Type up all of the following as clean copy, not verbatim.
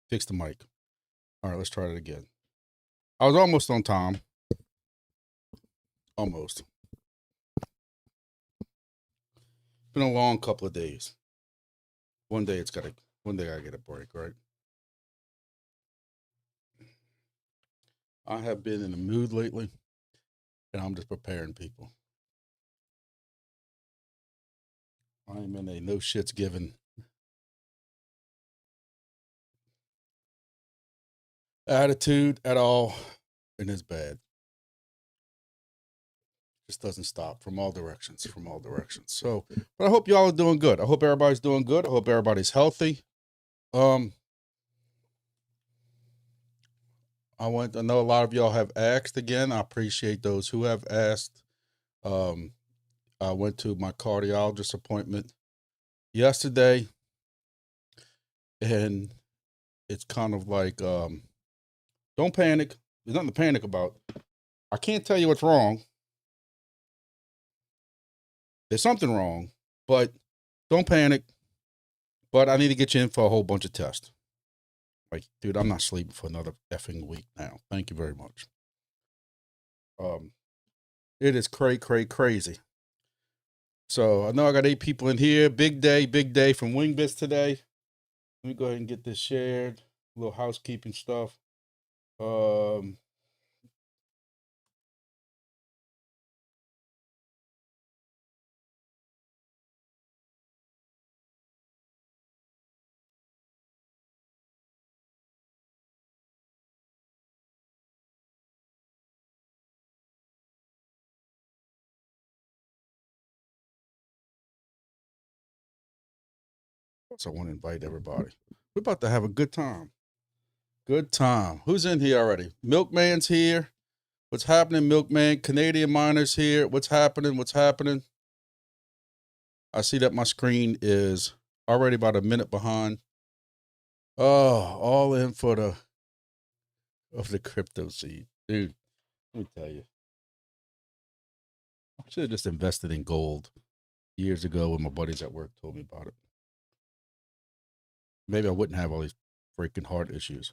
Fix the mic. All right, let's try it again. I was almost on time. Almost. Been a long couple of days. One day I get a break, right? I have been in the mood lately, and I'm just preparing people. I'm in a no shits given attitude at all, and it's bad. Just doesn't stop from all directions, So, but I hope y'all are doing good. I hope everybody's doing good. I hope everybody's healthy. I know a lot of y'all have asked again. I appreciate those who have asked. I went to my cardiologist appointment yesterday, and it's kind of like, don't panic. There's nothing to panic about. I can't tell you what's wrong. There's something wrong, but don't panic. But I need to get you in for a whole bunch of tests. Like, dude, I'm not sleeping for another effing week now. Thank you very much. It is crazy. So I know I got 8 people in here. Big day from Wingbits today. Let me go ahead and get this shared. A little housekeeping stuff. So I want to invite everybody. We're about to have a good time. Good time. Who's in here already? Milkman's here. What's happening, Milkman? Canadian Miner's here. What's happening? I see that my screen is already about a minute behind. Oh, all in for the crypto seed. Dude, let me tell you. I should have just invested in gold years ago when my buddies at work told me about it. Maybe I wouldn't have all these freaking heart issues.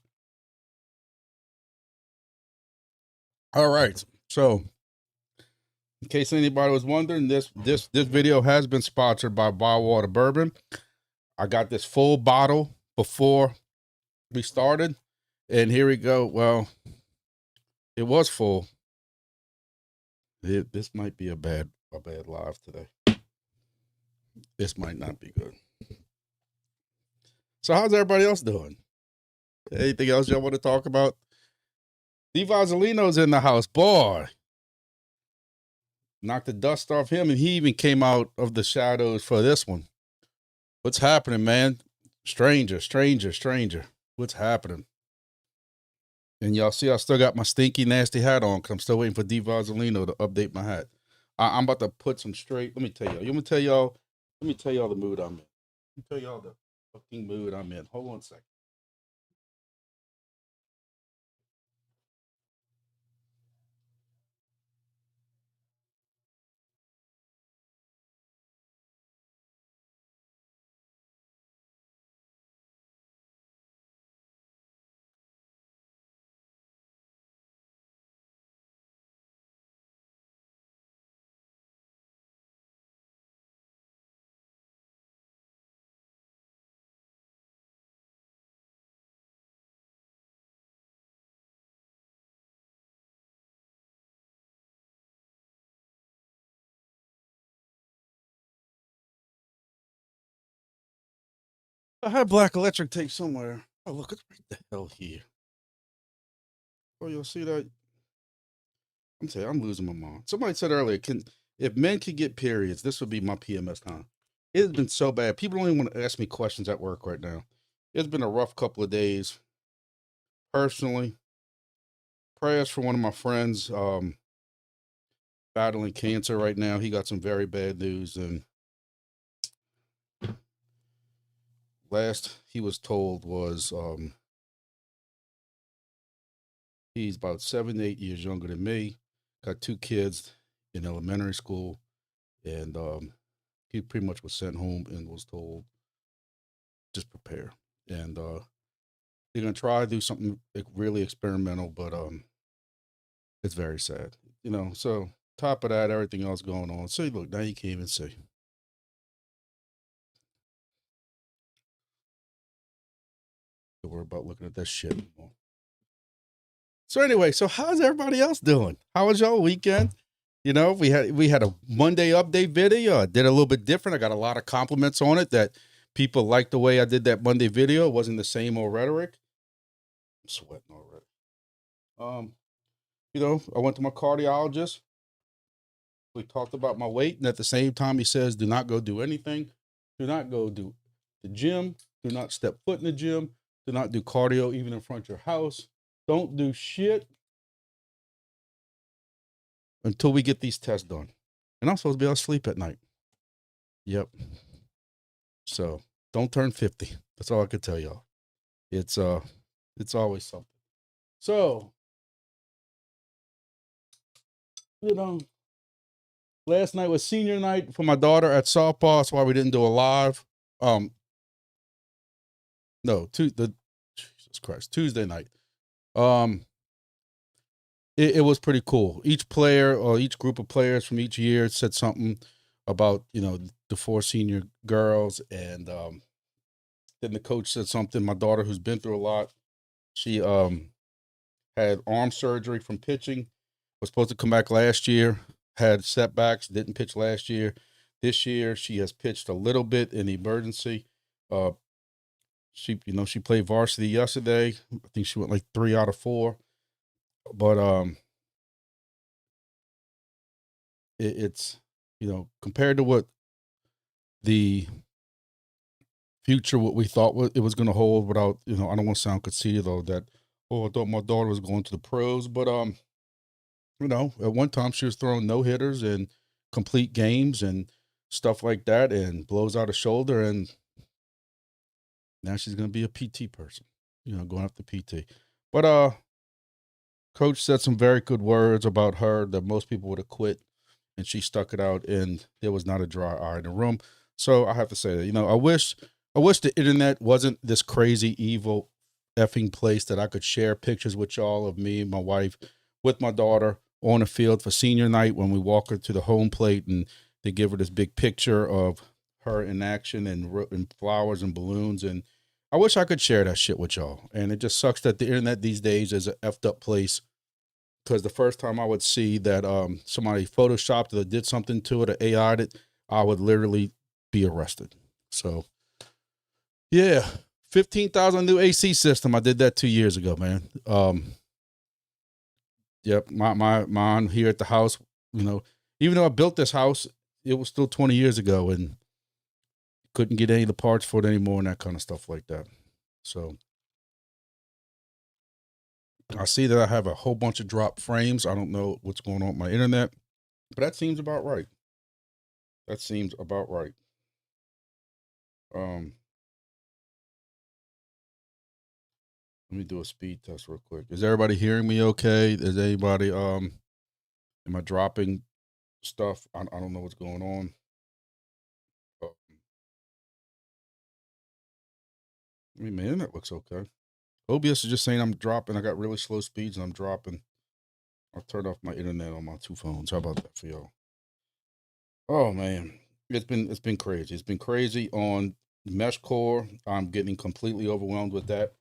All right. So, in case anybody was wondering, this video has been sponsored by Bywater Bourbon. I got this full bottle before we started, and here we go. Well, it was full. This might be a bad live today. This might not be good. So how's everybody else doing? Anything else y'all want to talk about? Steve Azzolino's in the house. Boy, knocked the dust off him, and he even came out of the shadows for this one. What's happening, man? Stranger. What's happening? And y'all see I still got my stinky, nasty hat on because I'm still waiting for Steve Azzolino to update my hat. I'm about to put some straight. Let me tell y'all. Let me tell y'all the mood I'm in. Let me tell y'all the fucking mood I'm in. Hold on a second. I had black electric tape somewhere. Oh, look, it's right the hell here. Oh, you'll see that. I'm saying I'm losing my mind. Somebody said earlier, if men could get periods, this would be my PMS time. It has been so bad. People don't even want to ask me questions at work right now. It's been a rough couple of days. Personally, prayers for one of my friends battling cancer right now. He got some very bad news, and last he was told was he's about 7 to 8 years younger than me. Got 2 kids in elementary school, and he pretty much was sent home and was told just prepare. And They're gonna try to do something like really experimental, but it's very sad, you know. So top of that, everything else going on. See, look, now you can't even see. Don't worry about looking at that shit anymore. So anyway, so how's everybody else doing? How was y'all weekend? You know, we had a Monday update video. I did a little bit different. I got a lot of compliments on it that people liked the way I did that Monday video. It wasn't the same old rhetoric. I'm sweating already. You know, I went to my cardiologist. We talked about my weight, and at the same time, he says, do not go do anything. Do not go do the gym. Do not step foot in the gym. Do not do cardio even in front of your house. Don't do shit until we get these tests done. And I'm supposed to be able to sleep at night. Yep. So don't turn 50. That's all I could tell y'all. It's always something. So, you know, last night was senior night for my daughter at softball. That's why we didn't do a live. No, Jesus Christ, Tuesday night. It was pretty cool. Each player or each group of players from each year said something about, you know, the 4 senior girls. And then the coach said something. My daughter, who's been through a lot, she had arm surgery from pitching, was supposed to come back last year, had setbacks, didn't pitch last year. This year, she has pitched a little bit in the emergency. She played varsity yesterday. I think she went like 3 out of 4. But it's, you know, compared to what the future, what we thought it was going to hold, without, you know, I don't want to sound conceited though, that, oh, I thought my daughter was going to the pros, but you know, at one time she was throwing no hitters and complete games and stuff like that, and blows out a shoulder, and now she's going to be a PT person, you know, going after PT. But coach said some very good words about her that most people would have quit, and she stuck it out, and there was not a dry eye in the room. So I have to say that, you know, I wish the internet wasn't this crazy, evil, effing place that I could share pictures with y'all of me and my wife with my daughter on the field for senior night when we walk her to the home plate and they give her this big picture of her in action and flowers and balloons. And I wish I could share that shit with y'all. And it just sucks that the internet these days is an effed up place, because the first time I would see that somebody photoshopped it or did something to it or AI'd it, I would literally be arrested. So, yeah, 15,000 new AC system. I did that 2 years ago, man. Yep, mine here at the house, you know, even though I built this house, it was still 20 years ago and couldn't get any of the parts for it anymore and that kind of stuff like that. So I see that I have a whole bunch of drop frames. I don't know what's going on with my internet, but that seems about right. That seems about right. Um, Let me do a speed test real quick. Is everybody hearing me okay? Is anybody am I dropping stuff? I don't know what's going on. Um, I mean, my internet looks okay. OBS is just saying I'm dropping. I got really slow speeds and I'm dropping. I'll turn off my internet on my 2 phones. How about that for y'all? Oh man, it's been crazy. It's been crazy on Mesh Core. I'm getting completely overwhelmed with that.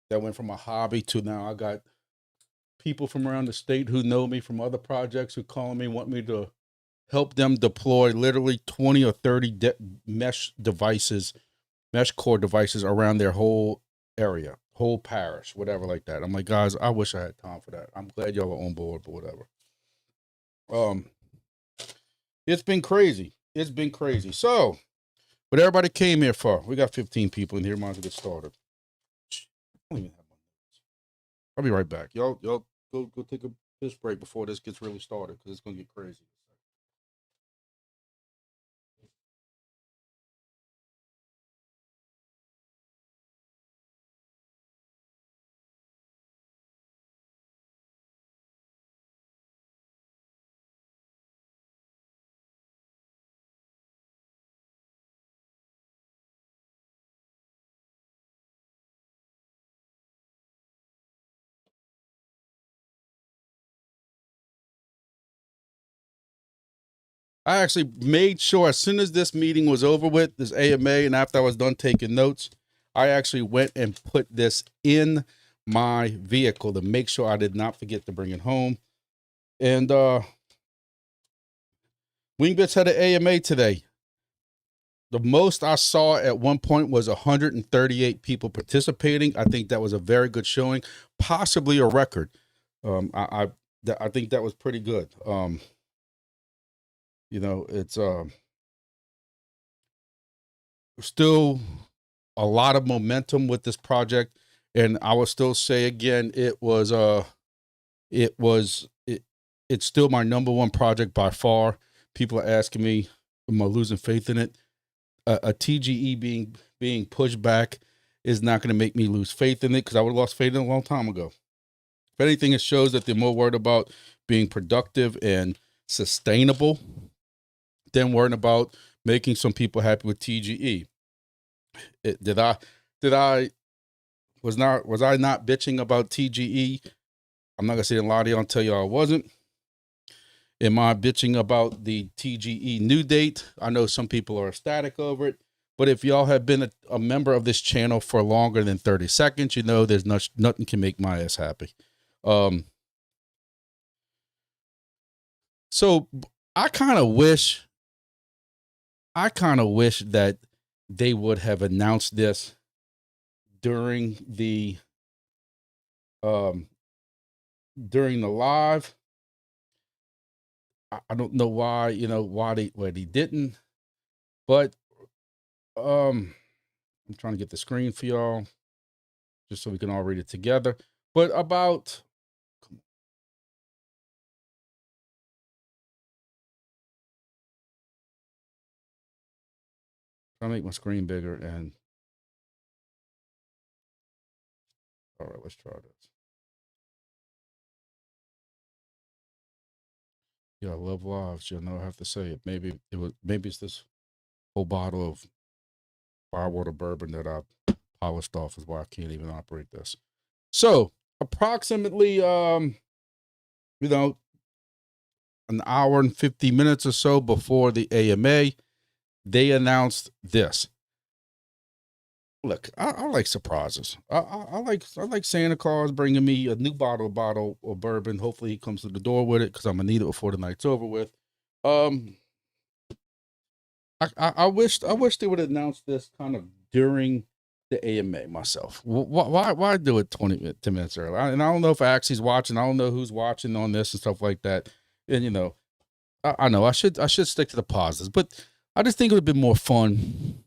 That went from a hobby to now I got people from around the state who know me from other projects who call me, want me to help them deploy literally 20 or 30 mesh core devices around their whole area, whole parish, whatever like that. I'm like, guys, I wish I had time for that. I'm glad y'all are on board, but whatever. It's been crazy. It's been crazy. So, what everybody came here for? We got 15 people in here. Might as well get started. I don't even have my notes. I'll be right back. Y'all go take a piss break before this gets really started, because it's gonna get crazy. I actually made sure as soon as this meeting was over with, this AMA, and after I was done taking notes, I actually went and put this in my vehicle to make sure I did not forget to bring it home. And Wingbits had an AMA today. The most I saw at one point was 138 people participating. I think that was a very good showing, possibly a record. I think that was pretty good. You know, it's still a lot of momentum with this project, and I will still say again, it's still my number one project by far. People are asking me, am I losing faith in it? A TGE being pushed back is not going to make me lose faith in it, because I would have lost faith in it a long time ago. If anything, it shows that they're more worried about being productive and sustainable than worrying about making some people happy with TGE. Was I not bitching about TGE? I'm not gonna say a lot of y'all and tell y'all I wasn't. Am I bitching about the TGE new date? I know some people are ecstatic over it, but if y'all have been a member of this channel for longer than 30 seconds, you know there's nothing can make my ass happy. So I kind of wish that they would have announced this during the live. I don't know why, why they didn't, but I'm trying to get the screen for y'all just so we can all read it together. But about trying to make my screen bigger, and all right, let's try this. Yeah, I love lives. You know, I have to say it. Maybe it's this whole bottle of firewater bourbon that I polished off is why I can't even operate this. So approximately, an hour and 50 minutes or so before the AMA, they announced this. Look, I like surprises. I like Santa Claus bringing me a new bottle of bourbon. Hopefully he comes to the door with it, because I'm gonna need it before the night's over with. I wish they would announce this kind of during the AMA myself. Why do it 10 minutes early? And I don't know if Axie's watching. I don't know who's watching on this and stuff like that. And I know I should stick to the positives, but I just think it would have been more fun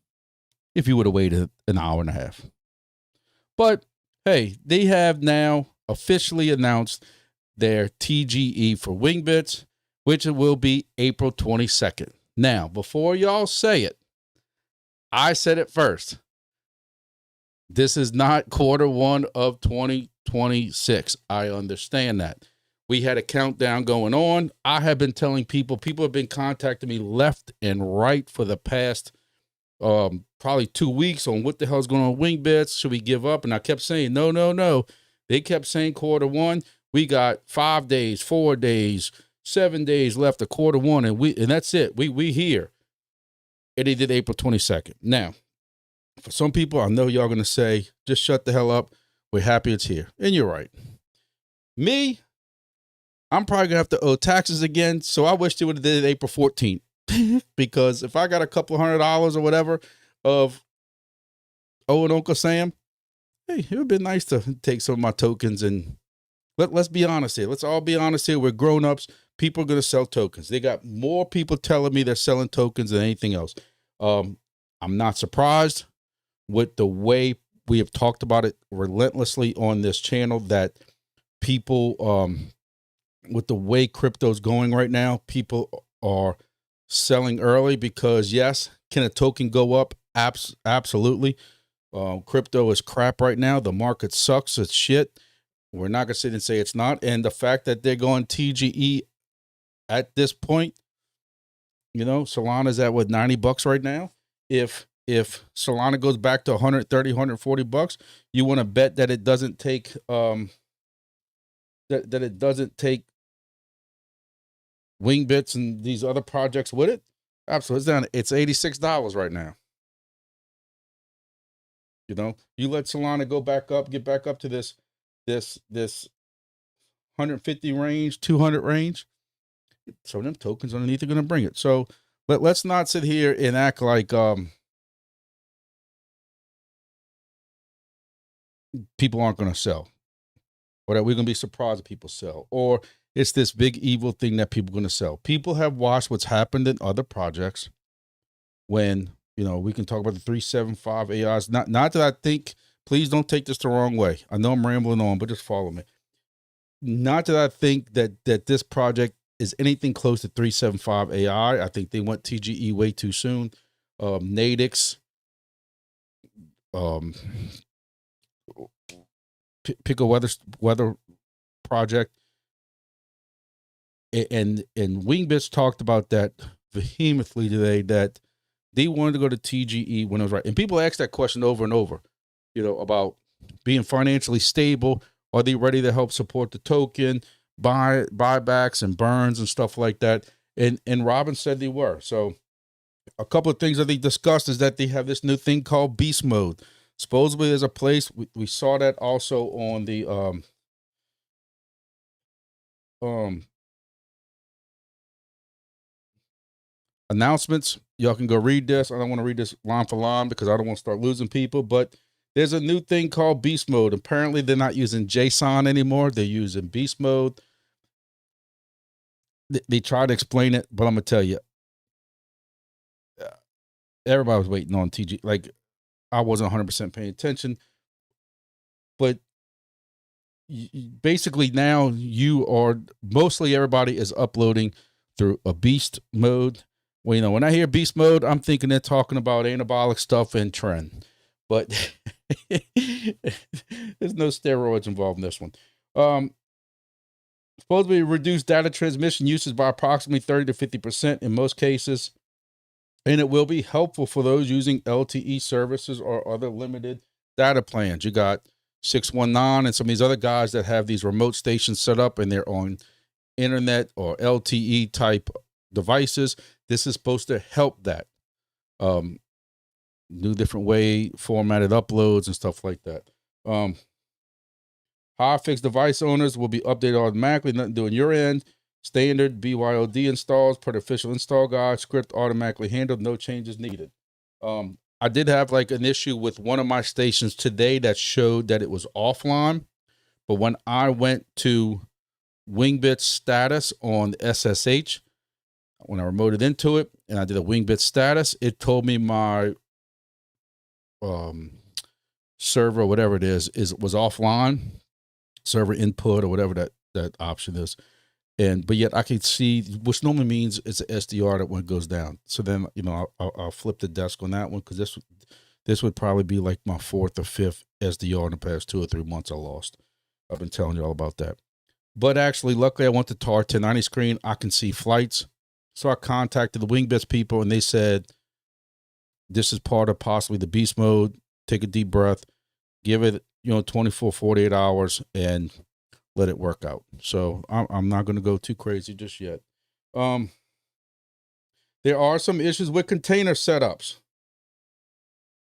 if you would have waited an hour and a half. But hey, they have now officially announced their TGE for Wingbits, which will be April 22nd. Now, before y'all say it, I said it first. This is not Q1 of 2026. I understand that. We had a countdown going on. I have been telling people have been contacting me left and right for the past probably 2 weeks on what the hell's going on with Wingbits. Should we give up? And I kept saying, no. They kept saying Q1. We got 5 days, 4 days, 7 days left of Q1, and that's it. We here. And they did April 22nd. Now, for some people, I know y'all gonna say, just shut the hell up. We're happy it's here. And you're right. Me, I'm probably gonna have to owe taxes again. So I wish they would have did it April 14th. Because if I got a couple $100 or whatever of owing Uncle Sam, hey, it would have been nice to take some of my tokens and let's be honest here. Let's all be honest here. We're grown-ups. People are going to sell tokens. They got more people telling me they're selling tokens than anything else. I'm not surprised with the way we have talked about it relentlessly on this channel, that people, with the way crypto's going right now, people are selling early because, yes, can a token go up? Absolutely. Crypto is crap right now. The market sucks. It's shit. We're not going to sit and say it's not. And the fact that they're going TGE at this point, Solana's at what, $90 right now. If Solana goes back to 130, 140 bucks, you want to bet that it doesn't take, that it doesn't take Wingbits and these other projects with it. Absolutely. It's down. It's $86 right now. You know, you let Solana go back up, get back up to this 150 range, 200 range. So them tokens underneath are going to bring it. So let's not sit here and act like people aren't going to sell, or that we're going to be surprised if people sell, or it's this big evil thing that people are going to sell. People have watched what's happened in other projects when, you know, we can talk about the 375 AIs. Not that I think, please don't take this the wrong way. I know I'm rambling on, but just follow me. Not that I think that this project is anything close to 375 AI. I think they went TGE way too soon. Nadix, pick a weather project, and Wingbits talked about that vehemently today, that they wanted to go to TGE when it was right. And people ask that question over and over, you know, about being financially stable. Are they ready to help support the token, buybacks and burns and stuff like that? And Robin said they were. So a couple of things that they discussed is that they have this new thing called beast mode. Supposedly there's a place, we saw that also on the announcements. Y'all can go read this. I don't want to read this line for line because I don't want to start losing people, but there's a new thing called beast mode. Apparently they're not using JSON anymore. They're using beast mode. They try to explain it, but I'm going to tell you, everybody was waiting on TG. Like, I wasn't 100% paying attention, but basically now mostly everybody is uploading through a beast mode. Well, you know, when I hear beast mode, I'm thinking they're talking about anabolic stuff and trend, but there's no steroids involved in this one. Supposedly reduce data transmission usage by approximately 30 to 50% in most cases. And it will be helpful for those using LTE services or other limited data plans. You got 619 and some of these other guys that have these remote stations set up and they're on internet or LTE type devices. This is supposed to help that. New different way, formatted uploads and stuff like that. Hotfix device owners will be updated automatically, nothing to do on your end. Standard BYOD installs per the official install guide, script automatically handled, no changes needed. I did have like an issue with one of my stations today that showed that it was offline, but when I went to Wingbits status on SSH, when I remoted into it and I did a Wingbits status, it told me my server, whatever it is was offline, server input or whatever that option is. But yet I can see, which normally means it's an SDR that when it goes down. So then, you know, I'll flip the desk on that one, because this would probably be like my 4th or 5th SDR in the past 2 or 3 months I lost. I've been telling you all about that. But actually, luckily, I went to TAR 1090 screen. I can see flights. So I contacted the Wingbits people, and they said, this is part of possibly the beast mode. Take a deep breath, give it, 24, 48 hours, and let it work out. So I'm not going to go too crazy just yet. There are some issues with container setups.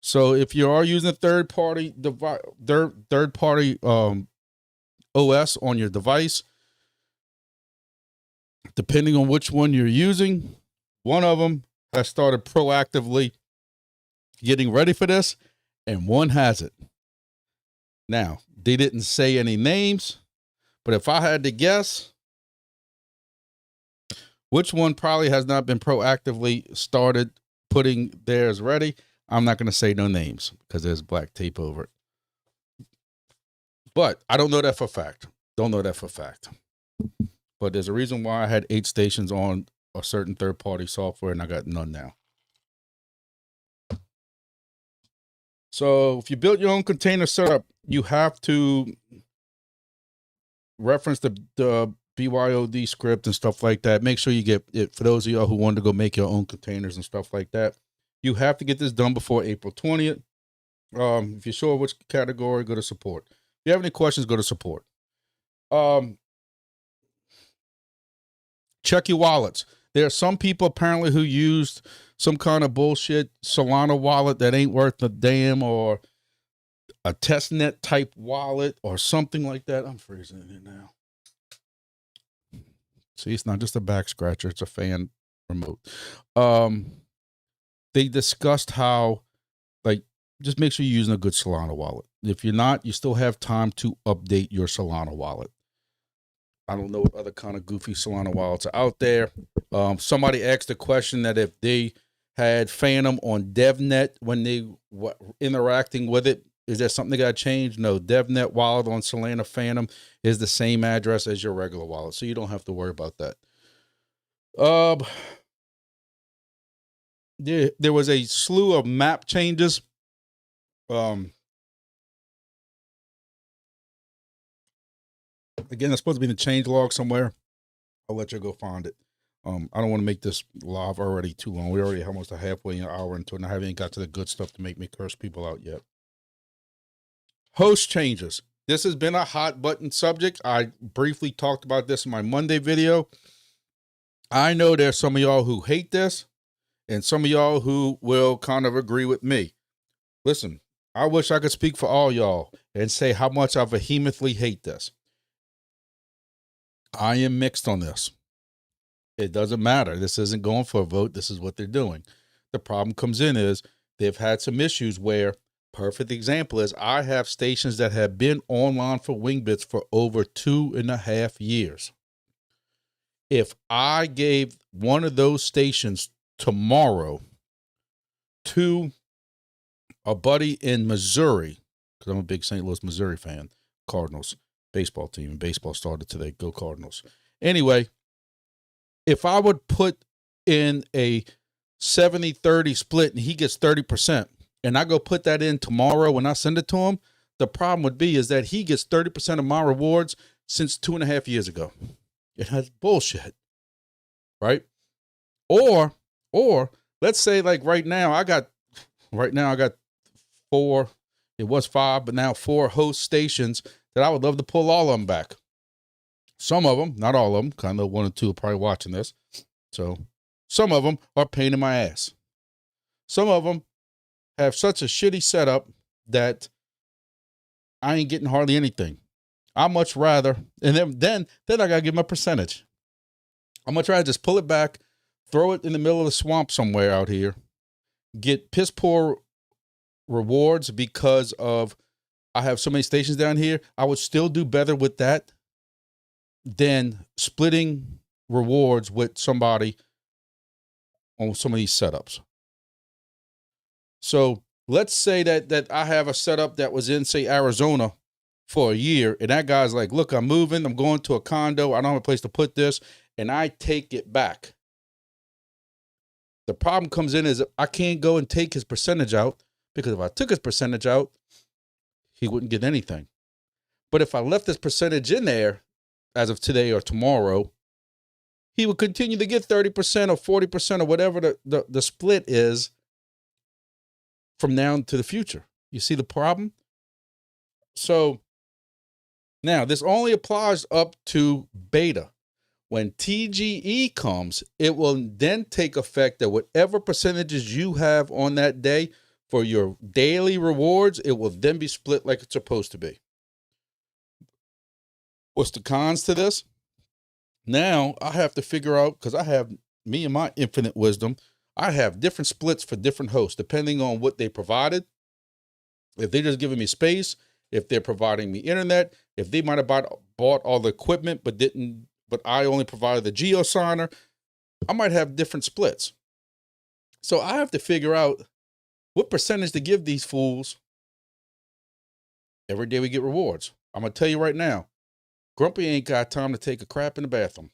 So if you are using a third-party OS on your device, depending on which one you're using, one of them has started proactively getting ready for this, and one hasn't. Now, they didn't say any names, but if I had to guess, which one probably has not been proactively started putting theirs ready, I'm not going to say no names because there's black tape over it. But I don't know that for a fact. But there's a reason why I had 8 stations on a certain third-party software, and I got none now. So if you build your own container setup, you have to reference the BYOD script and stuff like that. Make sure you get it. For those of y'all who want to go make your own containers and stuff like that, you have to get this done before April 20th. If you're sure which category, go to support. If you have any questions, go to support. Check your wallets. There are some people apparently who used some kind of bullshit Solana wallet that ain't worth a damn, or a testnet type wallet or something like that. I'm freezing it now. See, it's not just a back scratcher, it's a fan remote. They discussed how, like, just make sure you're using a good Solana wallet. If you're not, you still have time to update your Solana wallet. I don't know what other kind of goofy Solana wallets are out there. Somebody asked a question that if they had Phantom on DevNet when they were interacting with it, is there something that got changed? No, DevNet wallet on Solana Phantom is the same address as your regular wallet, so you don't have to worry about that. There was a slew of map changes. Again, it's supposed to be in the change log somewhere. I'll let you go find it. I don't want to make this live already too long. We're already almost a halfway an hour into it, and I haven't got to the good stuff to make me curse people out yet. Host changes. This has been a hot button subject. I briefly talked about this in my Monday video. I know there's some of y'all who hate this, and some of y'all who will kind of agree with me. Listen, I wish I could speak for all y'all and say how much I vehemently hate this. I am mixed on this. It doesn't matter. This isn't going for a vote. This is what they're doing. The problem comes in is they've had some issues where, perfect example is, I have stations that have been online for Wingbits for over 2.5 years. If I gave one of those stations tomorrow to a buddy in Missouri, because I'm a big St. Louis, Missouri fan, Cardinals baseball team, and baseball started today, go Cardinals. Anyway, if I would put in a 70-30 split and he gets 30%, and I go put that in tomorrow when I send it to him, the problem would be is that he gets 30% of my rewards since 2.5 years ago. That's bullshit, right? Or let's say like right now I got 4, it was 5, but now 4 host stations that I would love to pull all of them back. Some of them, not all of them, kind of 1 or 2 are probably watching this. So some of them are pain in my ass. Some of them have such a shitty setup that I ain't getting hardly anything. I much rather, and then I gotta give them a percentage. I much rather just pull it back, throw it in the middle of the swamp somewhere out here, get piss poor rewards because of I have so many stations down here. I would still do better with that than splitting rewards with somebody on some of these setups. So let's say that I have a setup that was in, say, Arizona for a year, and that guy's like, look, I'm moving, I'm going to a condo, I don't have a place to put this, and I take it back. The problem comes in is I can't go and take his percentage out, because if I took his percentage out, he wouldn't get anything. But if I left this percentage in there as of today or tomorrow, he would continue to get 30% or 40% or whatever the split is from now to the future. You see the problem? So now this only applies up to beta. When TGE comes, it will then take effect that whatever percentages you have on that day for your daily rewards, it will then be split like it's supposed to be. What's the cons to this? Now I have to figure out, because I have me and my infinite wisdom, I have different splits for different hosts, depending on what they provided. If they're just giving me space, if they're providing me internet, if they might have bought all the equipment, but I only provided the geosigner, I might have different splits. So I have to figure out what percentage to give these fools every day we get rewards. I'm going to tell you right now, Grumpy ain't got time to take a crap in the bathroom.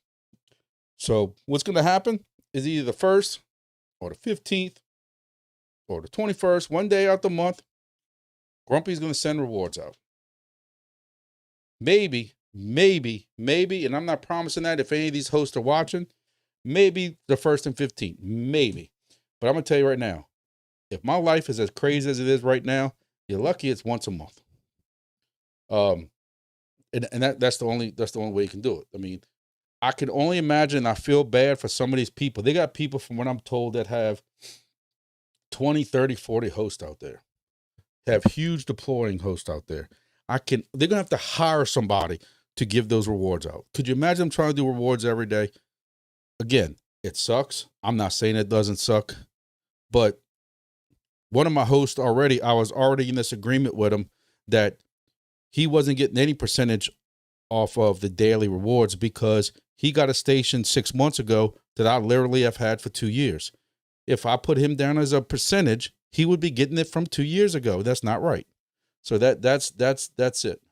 So what's going to happen is either the 1st or the 15th or the 21st, one day out the month, Grumpy's going to send rewards out. Maybe, and I'm not promising that if any of these hosts are watching, maybe the 1st and 15th, maybe. But I'm going to tell you right now, if my life is as crazy as it is right now, you're lucky it's once a month. And that's the only way you can do it. I mean, I can only imagine. I feel bad for some of these people. They got people, from what I'm told, that have 20, 30, 40 hosts out there, have huge deploying hosts out there. They're going to have to hire somebody to give those rewards out. Could you imagine them trying to do rewards every day? Again, it sucks. I'm not saying it doesn't suck, but one of my hosts already, I was already in this agreement with him that he wasn't getting any percentage off of the daily rewards because he got a station 6 months ago that I literally have had for 2 years. If I put him down as a percentage, he would be getting it from 2 years ago. That's not right. So that's it.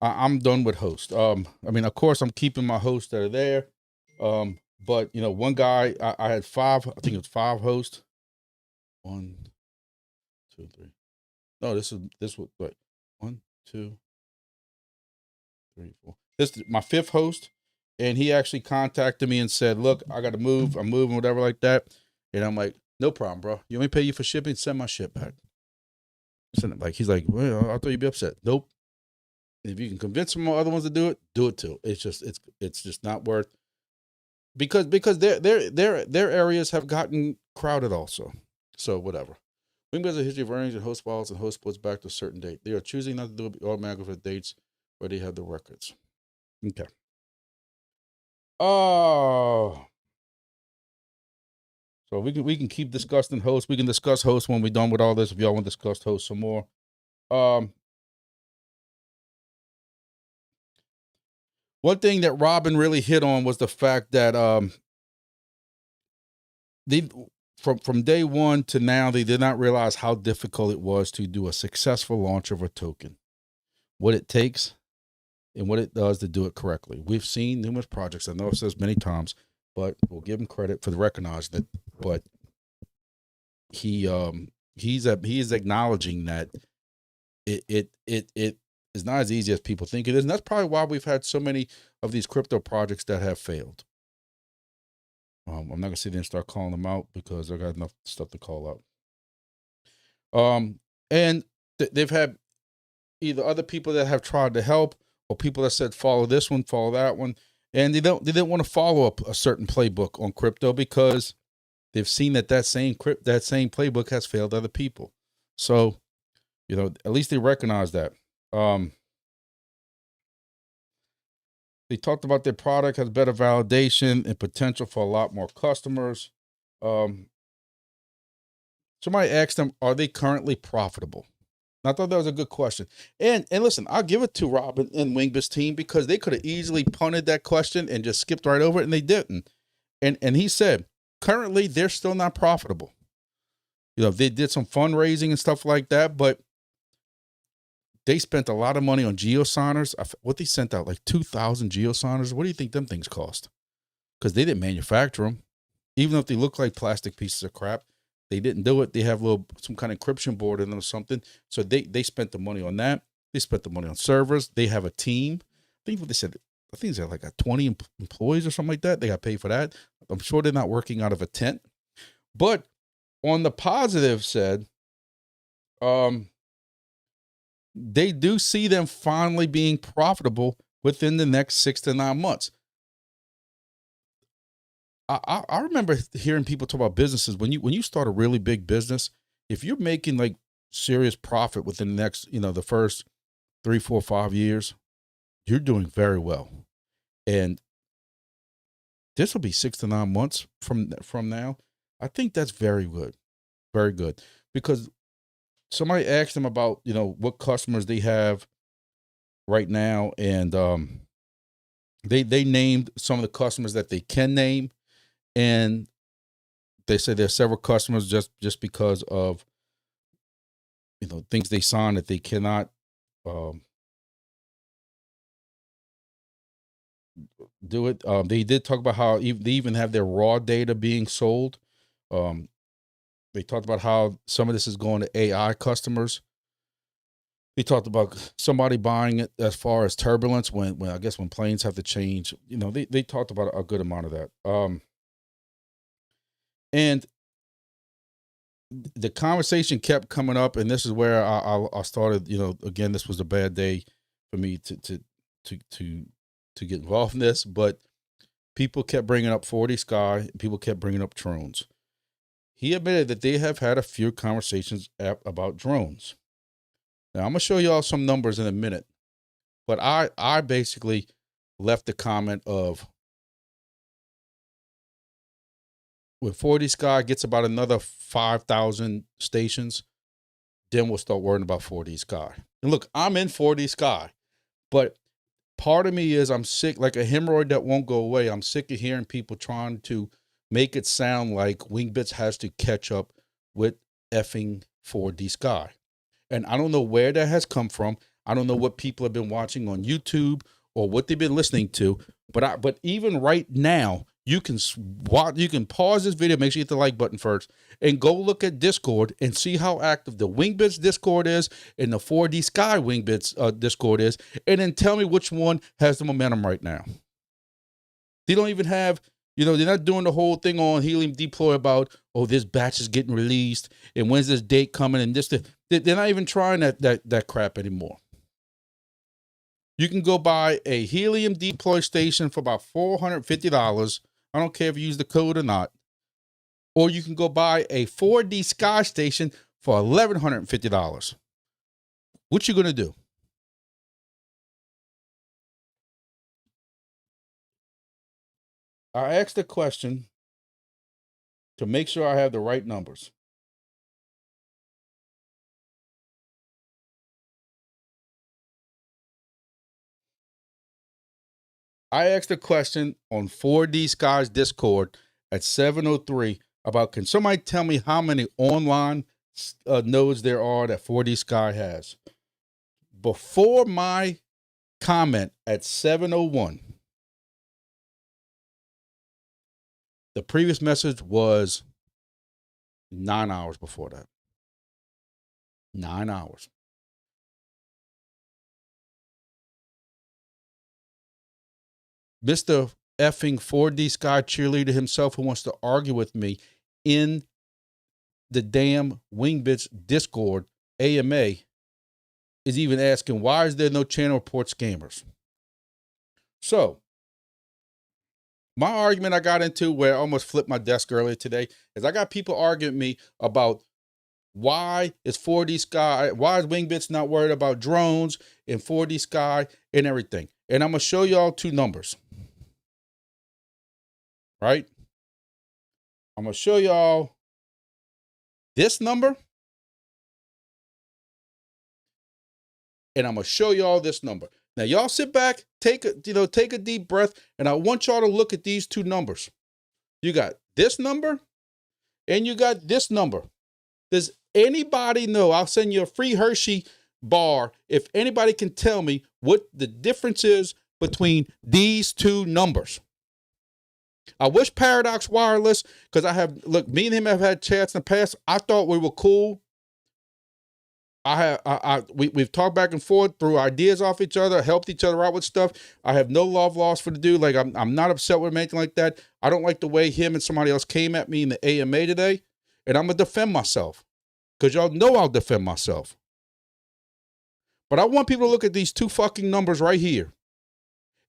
I'm done with hosts. I mean, of course, I'm keeping my hosts that are there. But one guy, I had 5. I think it was 5 hosts. 1, 2, 3. No, this was what? 1, 2, 3, 4. This is my 5th host, and he actually contacted me and said, "Look, I got to move. I'm moving, whatever like that." And I'm like, "No problem, bro. You want me to pay you for shipping? Send my shit back." Send it back. He's like, "Well, I thought you'd be upset." Nope. If you can convince some other ones to do it too. It's just not worth, because their areas have gotten crowded also. So whatever. Wingbits has a history of earnings and host wallets and host splits back to a certain date. They are choosing not to do it automatically for dates where they have the records. Okay. Oh. So we can keep discussing hosts. We can discuss hosts when we're done with all this. If y'all want to discuss hosts some more. One thing that Robin really hit on was the fact that they from day one to now, they did not realize how difficult it was to do a successful launch of a token, what it takes, and what it does to do it correctly. We've seen numerous projects. I know it says many times, but we'll give him credit for the recognizing it. But he is acknowledging that it is not as easy as people think it is, and that's probably why we've had so many of these crypto projects that have failed. I'm not gonna sit there and start calling them out because I got enough stuff to call out. And they've had either other people that have tried to help, or people that said follow this one, follow that one, and they didn't want to follow up a certain playbook on crypto because they've seen that same playbook has failed other people. So, at least they recognize that. They talked about their product has better validation and potential for a lot more customers. Somebody asked them, are they currently profitable? And I thought that was a good question. And listen, I'll give it to Robin and Wingbits team because they could have easily punted that question and just skipped right over it, and they didn't. And he said, currently, they're still not profitable. They did some fundraising and stuff like that, but they spent a lot of money on geosigners. What they sent out, like 2,000 geosigners. What do you think them things cost? Because they didn't manufacture them. Even if they look like plastic pieces of crap, they didn't do it. They have some kind of encryption board in them or something. So they spent the money on that. They spent the money on servers. They have a team. I think what they said, I think it's like 20 employees or something like that. They got paid for that. I'm sure they're not working out of a tent. But on the positive side, they do see them finally being profitable within the next 6 to 9 months. I remember hearing people talk about businesses. When you start a really big business, if you're making like serious profit within the next, the first 3, 4, 5 years, you're doing very well. And this will be 6 to 9 months from now. I think that's very good. Very good. Because somebody asked them about, what customers they have right now. And they named some of the customers that they can name. And they said there are several customers just because of, things they signed that they cannot do it. They did talk about how they even have their raw data being sold. They talked about how some of this is going to AI customers. They talked about somebody buying it as far as turbulence when I guess when planes have to change. They talked about a good amount of that. And the conversation kept coming up, and this is where I started. Again, this was a bad day for me to get involved in this, but people kept bringing up 4D Sky. People kept bringing up drones. He admitted that they have had a few conversations about drones. Now, I'm going to show y'all some numbers in a minute, but I basically left the comment of, when 4D Sky gets about another 5,000 stations, then we'll start worrying about 4D Sky. And look, I'm in 4D Sky, but part of me is I'm sick, like a hemorrhoid that won't go away. I'm sick of hearing people trying to make it sound like Wingbits has to catch up with effing 4D Sky. And I don't know where that has come from. I don't know what people have been watching on YouTube or what they've been listening to. But even right now, you can pause this video, make sure you hit the like button first, and go look at Discord and see how active the Wingbits Discord is and the 4D Sky Wingbits Discord is, and then tell me which one has the momentum right now. They don't even have, they're not doing the whole thing on Helium Deploy about, oh, this batch is getting released and when's this date coming, and this. They're not even trying that crap anymore. You can go buy a Helium Deploy station for about $450. I don't care if you use the code or not. Or you can go buy a 4D Sky station for $1,150. What you going to do? I asked the question to make sure I have the right numbers. I asked a question on 4D Sky's Discord at 7:03 about, can somebody tell me how many online nodes there are that 4D Sky has? Before my comment at 7:01, the previous message was 9 hours before that. 9 hours. Mr. effing 4D Sky cheerleader himself, who wants to argue with me in the damn Wingbits Discord AMA, is even asking, why is there no channel report scammers? So, my argument I got into, where I almost flipped my desk earlier today, is I got people arguing with me about why is 4D Sky, why is Wingbits not worried about drones and 4D Sky and everything. And I'm going to show y'all two numbers. Right? I'm going to show y'all this number, and I'm going to show y'all this number. Now, y'all sit back, take a deep breath, and I want y'all to look at these two numbers. You got this number, and you got this number. Does anybody know? I'll send you a free Hershey bar if anybody can tell me what the difference is between these two numbers. I wish Paradox Wireless, because me and him have had chats in the past. I thought we were cool. We've talked back and forth, threw ideas off each other, helped each other out with stuff. I have no love lost for the dude. Like, I'm not upset with him, anything like that. I don't like the way him and somebody else came at me in the AMA today, and I'm gonna defend myself, because y'all know I'll defend myself. But I want people to look at these two fucking numbers right here.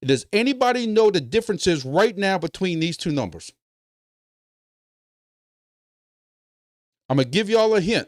Does anybody know the differences right now between these two numbers? I'm gonna give y'all a hint.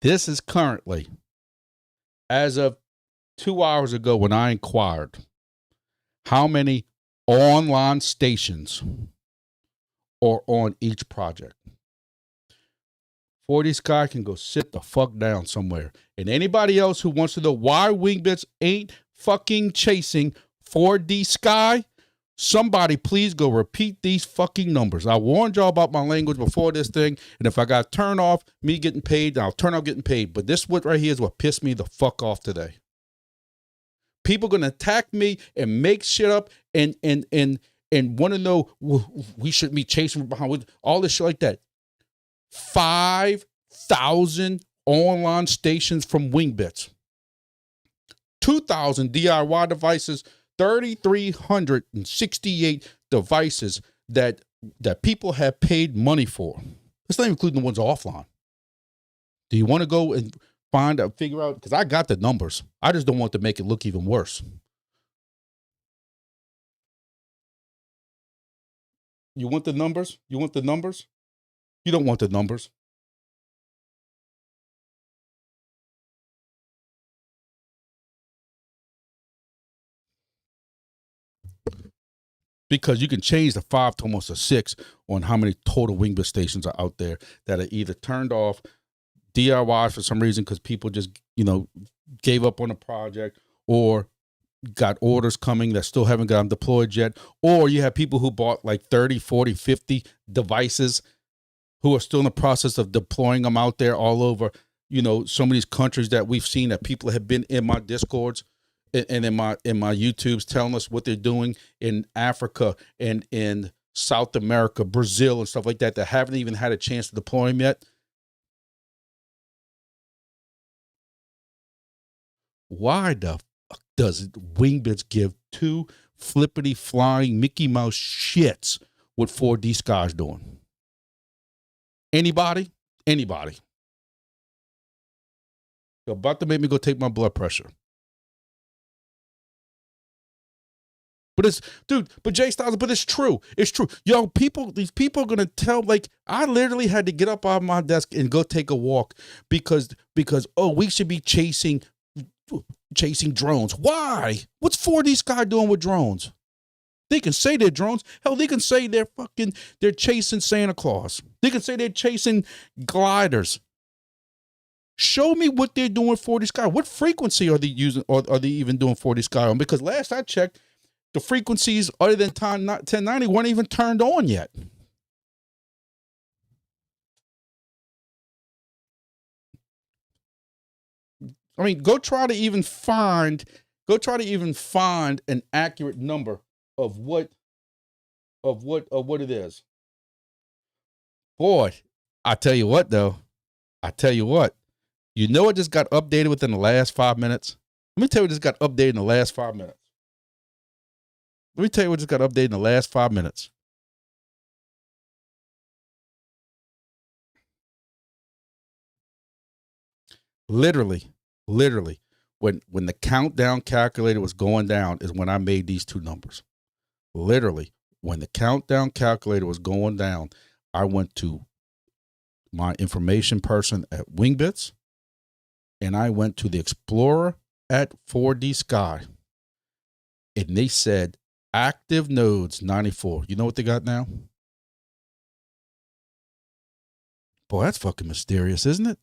This is currently, as of 2 hours ago when I inquired, how many online stations or on each project. 4D Sky can go sit the fuck down somewhere. And anybody else who wants to know why Wingbits ain't fucking chasing 4D Sky, somebody please go repeat these fucking numbers. I warned y'all about my language before this thing, and if I got turned off me getting paid, I'll turn off getting paid. But this what right here is what pissed me the fuck off today. People gonna attack me and make shit up and want to know we shouldn't be chasing behind with all this shit like that. 5,000 online stations from Wingbits, 2,000 DIY devices, 3,368 devices that people have paid money for. That's not including the ones offline. Do you want to go and figure out? Because I got the numbers. I just don't want to make it look even worse. You want the numbers? You want the numbers? You don't want the numbers. Because you can change the 5 to almost a 6 on how many total Wingbit stations are out there that are either turned off, DIY for some reason because people just, gave up on the project, or got orders coming that still haven't got them deployed yet, or you have people who bought like 30, 40, 50 devices who are still in the process of deploying them out there all over, some of these countries that we've seen that people have been in my Discords and in my YouTubes telling us what they're doing in Africa and in South America, Brazil and stuff like that haven't even had a chance to deploy them yet. Why the fuck does Wingbits give two flippity flying Mickey Mouse shits what 4D Sky's doing? Anybody? Anybody? You're about to make me go take my blood pressure. But it's, dude, but Jay Styles, but it's true. It's true. Yo, these people are going to tell, like, I literally had to get up out of my desk and go take a walk because, we should be chasing drones. Why? What's 4D Sky doing with drones? They can say they're drones. Hell, they can say they're chasing Santa Claus. They can say they're chasing gliders. Show me what they're doing with 4D Sky. What frequency are they using, or are they even doing 4D Sky on? Because last I checked, the frequencies other than 1090 weren't even turned on yet. I mean, go try to even find an accurate number of what it is. Boy, I tell you what, though. You know it just got updated within the last 5 minutes? Let me tell you what just got updated in the last 5 minutes. Literally, when the countdown calculator was going down is when I made these two numbers. Literally, when the countdown calculator was going down, I went to my information person at Wingbits, and I went to the Explorer at 4D Sky, and they said active nodes 94. You know what they got now? Boy, that's fucking mysterious, isn't it?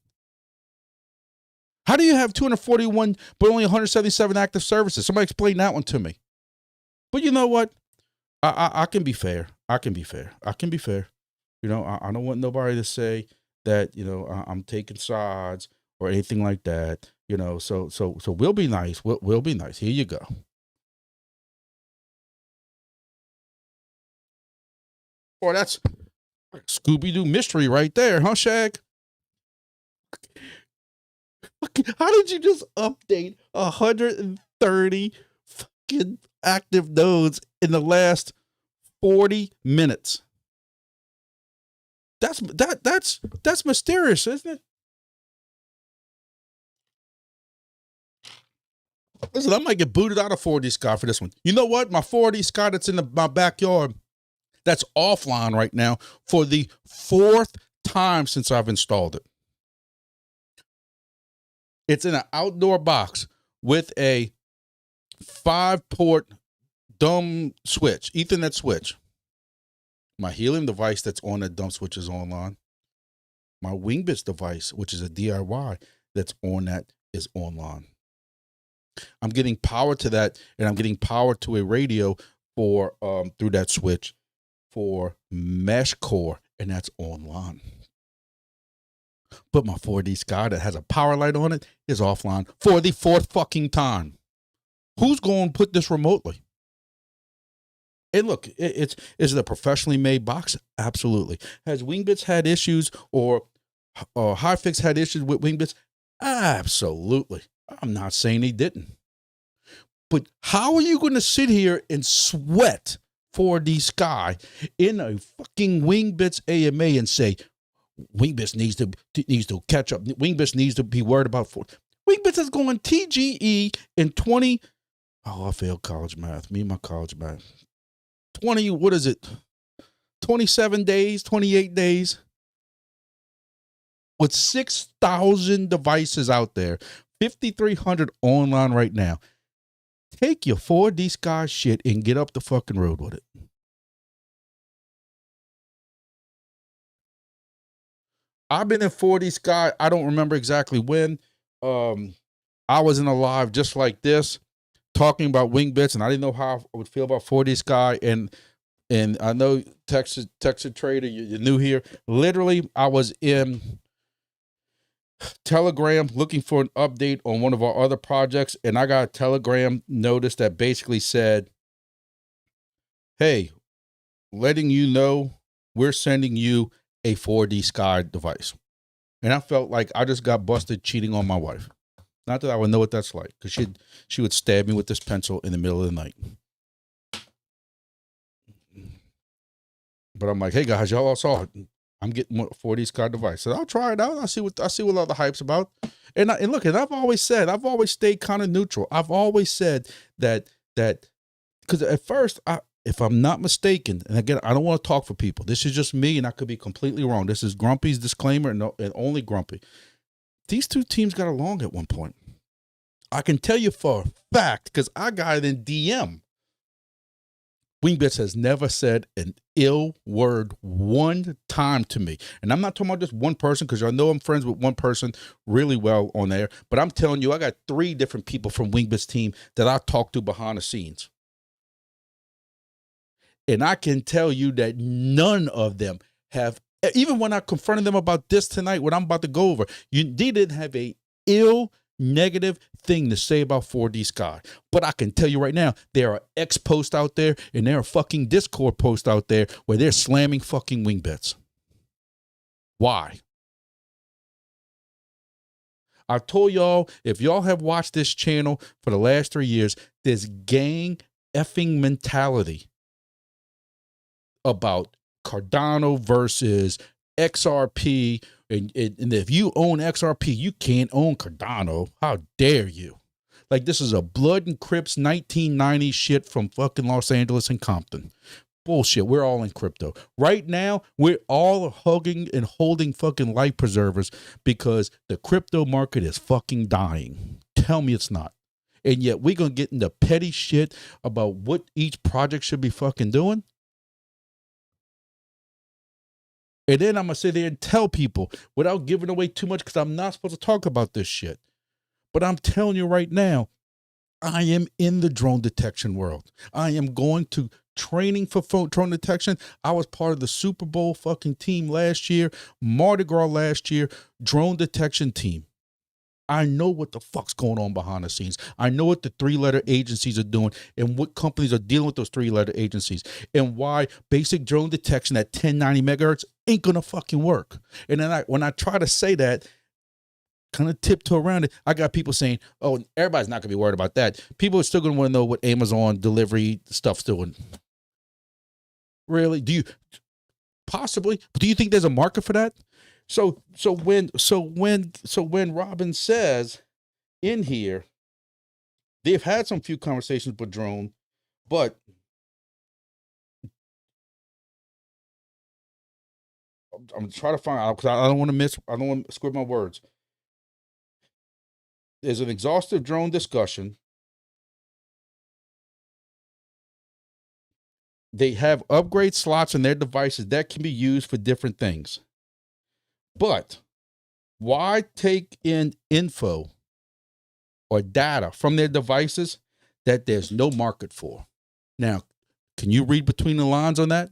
How do you have 241 but only 177 active services? Somebody explain that one to me. But you know what? I can be fair. I can be fair. I don't want nobody to say that, I'm taking sides or anything like that. So we'll be nice. We'll be nice. Here you go. Boy, that's Scooby-Doo mystery right there, huh, Shag? How did you just update 130 fucking active nodes in the last 40 minutes? That's mysterious, isn't it? Listen, I might get booted out of 4D Sky for this one. You know what? My 4D Sky that's in my backyard, that's offline right now for the 4th time since I've installed it. It's in an outdoor box with a 5-port dumb switch, Ethernet switch. My helium device that's on the dump switch is online. My Wingbits device, which is a DIY that's on that, is online. I'm getting power to that, and I'm getting power to a radio for through that switch for mesh core, and that's online. But my 4D Sky that has a power light on it is offline for the fourth fucking time. Who's going to put this remotely? And look, is it a professionally made box? Absolutely. Has Wingbits had issues, or Hi-Fix had issues with Wingbits? Absolutely. I'm not saying they didn't. But how are you going to sit here and sweat 4D Sky in a fucking Wingbits AMA and say Wingbits needs to catch up? Wingbits needs to be worried about Wingbits is going TGE in 20. Oh, I failed college math. Me and my college math. 20, what is it? 27 days, 28 days. With 6,000 devices out there, 5,300 online right now. Take your 4D Sky shit and get up the fucking road with it. I've been in 4D Sky. I don't remember exactly when. I was in a live just like this, talking about Wingbits, and I didn't know how I would feel about 4D Sky. And I know Texas Trader, you're new here. Literally, I was in Telegram looking for an update on one of our other projects, and I got a Telegram notice that basically said, hey, letting you know we're sending you a 4D Sky device. And I felt like I just got busted cheating on my wife. Not that I would know what that's like, because she would stab me with this pencil in the middle of the night. But I'm like, hey guys, y'all all saw it. I'm getting a 4D Sky device. So I'll try it out. I see what all the hype's about. And look, and I've always stayed kind of neutral. I've always said that because at first, if I'm not mistaken, and again, I don't want to talk for people. This is just me, and I could be completely wrong. This is Grumpy's disclaimer, and only Grumpy. These two teams got along at one point. I can tell you for a fact, because I got it in DM. Wingbits has never said an ill word one time to me. And I'm not talking about just one person, because I know I'm friends with one person really well on there. But I'm telling you, I got 3 different people from Wingbits team that I talk to behind the scenes. And I can tell you that none of them have, even when I confronted them about this tonight, what I'm about to go over, they didn't have a ill negative thing to say about 4D Sky. But I can tell you right now, there are X posts out there, and there are fucking Discord posts out there where they're slamming fucking Wingbits. Why? I've told y'all, if y'all have watched this channel for the last 3 years, this gang effing mentality about Cardano versus XRP, and if you own XRP, you can't own Cardano. How dare you? Like, this is a Blood and Crips 1990s shit from fucking Los Angeles and Compton. Bullshit. We're all in crypto. Right now, we're all hugging and holding fucking life preservers because the crypto market is fucking dying. Tell me it's not. And yet we're going to get into petty shit about what each project should be fucking doing. And then I'm going to sit there and tell people without giving away too much, because I'm not supposed to talk about this shit. But I'm telling you right now, I am in the drone detection world. I am going to training for drone detection. I was part of the Super Bowl fucking team last year, Mardi Gras last year, drone detection team. I know what the fuck's going on behind the scenes. I know what the 3-letter agencies are doing and what companies are dealing with those 3-letter agencies and why basic drone detection at 1090 megahertz ain't gonna fucking work. And then when I try to say that, kind of tiptoe around it, I got people saying, oh, everybody's not gonna be worried about that. People are still gonna want to know what Amazon delivery stuff's doing. Really? Do you possibly? Do you think there's a market for that? So when Robin says in here, they've had some few conversations with drone, but I'm trying to find out, because I don't want to script my words. There's an exhaustive drone discussion. They have upgrade slots in their devices that can be used for different things. But why take in info or data from their devices that there's no market for? Now, can you read between the lines on that?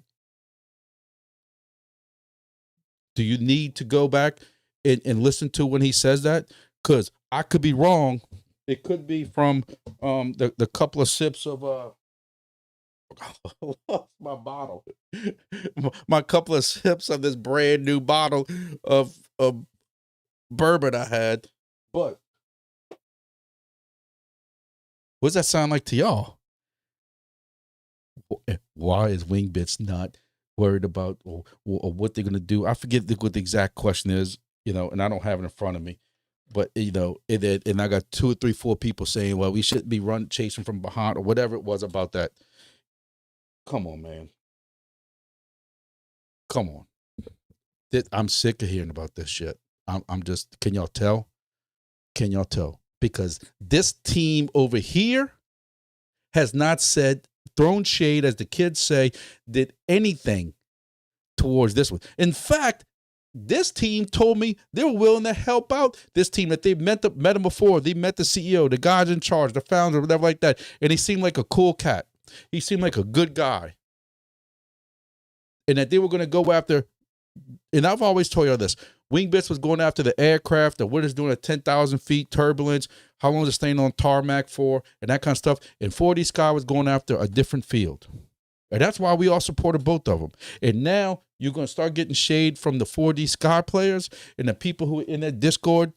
Do you need to go back and listen to when he says that? Because I could be wrong. It could be from the couple of sips of my bottle. My couple of sips of this brand new bottle of bourbon I had. But what does that sound like to y'all? Why is Wingbits not worried about or what they're gonna do? I forget what the exact question is, and I don't have it in front of me. But and I got 2 or 3, 4 people saying, "Well, we shouldn't be chasing from behind," or whatever it was about that. Come on, man. Come on. I'm sick of hearing about this shit. I'm just. Can y'all tell? Can y'all tell? Because this team over here has not thrown shade, as the kids say, did anything towards this one. In fact, this team told me they were willing to help out this team, that they've met them before. They met the CEO, the guys in charge, the founder, whatever like that. And he seemed like a cool cat. He seemed like a good guy. And that they were going to go after, and I've always told you this, Wingbits was going after the aircraft, the what it's doing at 10,000 feet, turbulence, how long is it staying on tarmac for, and that kind of stuff. And 4D Sky was going after a different field. And that's why we all supported both of them. And now you're going to start getting shade from the 4D Sky players and the people who are in that Discord.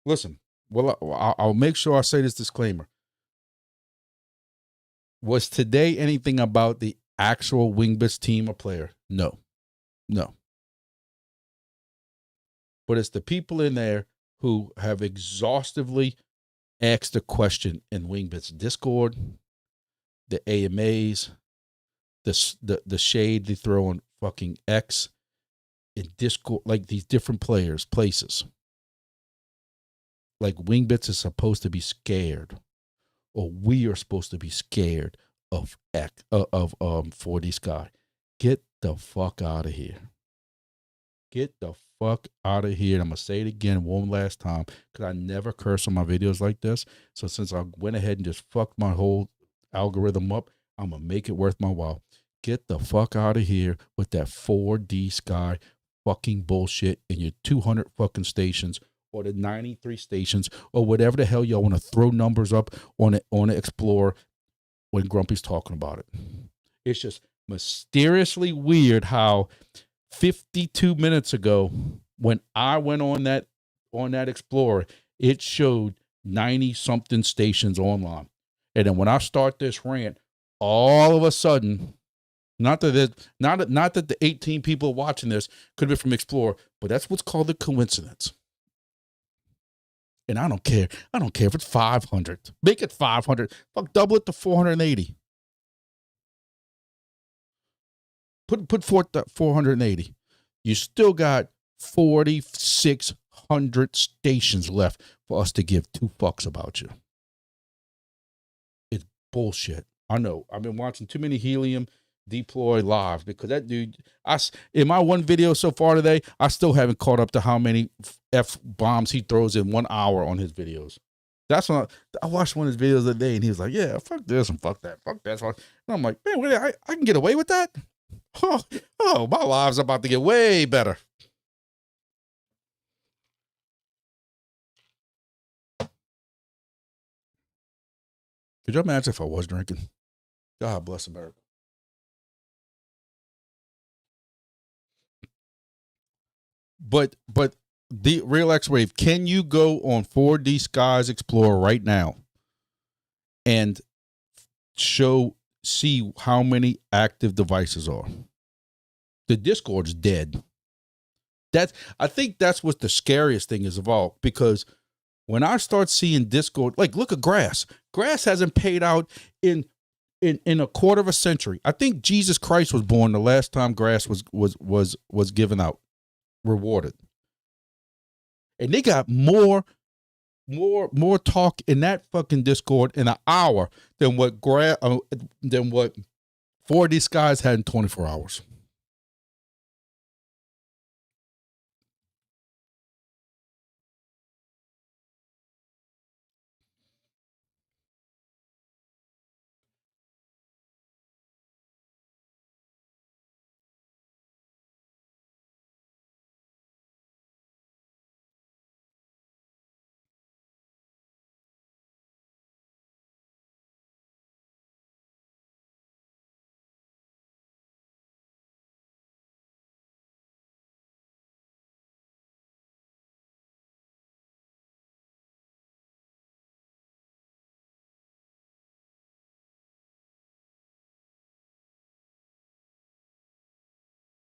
Listen, well, I'll make sure I say this disclaimer. Was today anything about the actual Wingbits team or player? No. But it's the people in there who have exhaustively asked the question in Wingbits Discord, the AMAs, the shade they throw on fucking X, in Discord, like these different places. Like Wingbits is supposed to be scared, or we are supposed to be scared of 4D Sky. Get the fuck out of here. Get the fuck out of here. And I'm going to say it again one last time, because I never curse on my videos like this. So since I went ahead and just fucked my whole algorithm up, I'm going to make it worth my while. Get the fuck out of here with that 4D Sky fucking bullshit in your 200 fucking stations, or the 93 stations, or whatever the hell y'all want to throw numbers up on the Explorer when Grumpy's talking about it. It's just mysteriously weird how 52 minutes ago, when I went on that Explorer, it showed 90-something stations online. And then when I start this rant, all of a sudden, not that the 18 people watching this could be from Explorer, but that's what's called a coincidence. And I don't care. I don't care if it's 500. Make it 500. Fuck, double it to 480. Put forth 480. You still got 4,600 stations left for us to give 2 fucks about you. It's bullshit. I know. I've been watching too many Helium deploy live, because that dude, in my one video so far today, I still haven't caught up to how many F bombs he throws in 1 hour on his videos. That's when I watched one of his videos the other day, and he was like, "Yeah, fuck this and fuck that, fuck that." And I'm like, "Man, wait, I can get away with that? Oh, my live's about to get way better." Could you imagine if I was drinking? God bless America. But the real X-Wave, can you go on 4D Sky's Explorer right now and see how many active devices are? The Discord's dead. I think that's what the scariest thing is of all, because when I start seeing Discord, like, look at Grass. Grass hasn't paid out in in a quarter of a century. I think Jesus Christ was born the last time grass was given out, rewarded. And they got more talk in that fucking Discord in an hour than what 4D Skies had in 24 hours.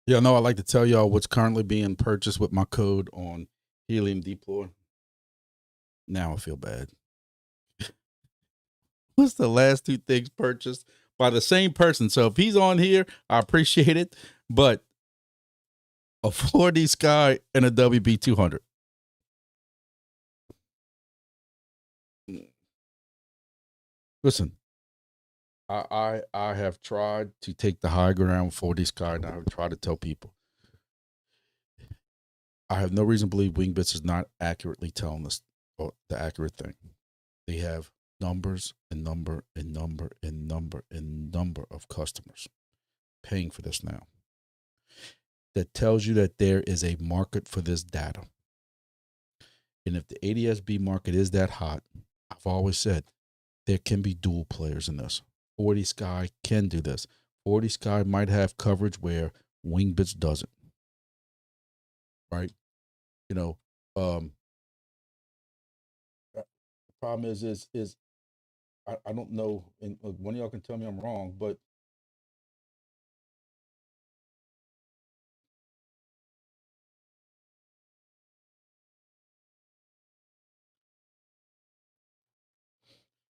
Yeah, no, I'd like to tell y'all what's currently being purchased with my code on Helium Deploy. Now I feel bad. What's the last two things purchased by the same person? So if he's on here, I appreciate it. But a 4D Sky and a WB 200. Listen, I have tried to take the high ground 4D Sky, and I've tried to tell people I have no reason to believe Wingbits is not accurately telling us the accurate thing. They have numbers and number and number and number and number of customers paying for this now. That tells you that there is a market for this data. And if the ADS-B market is that hot, I've always said there can be dual players in this. 4D Sky can do this. 4D Sky might have coverage where Wingbits doesn't. Right? You know, the problem is I don't know, and one of y'all can tell me I'm wrong, but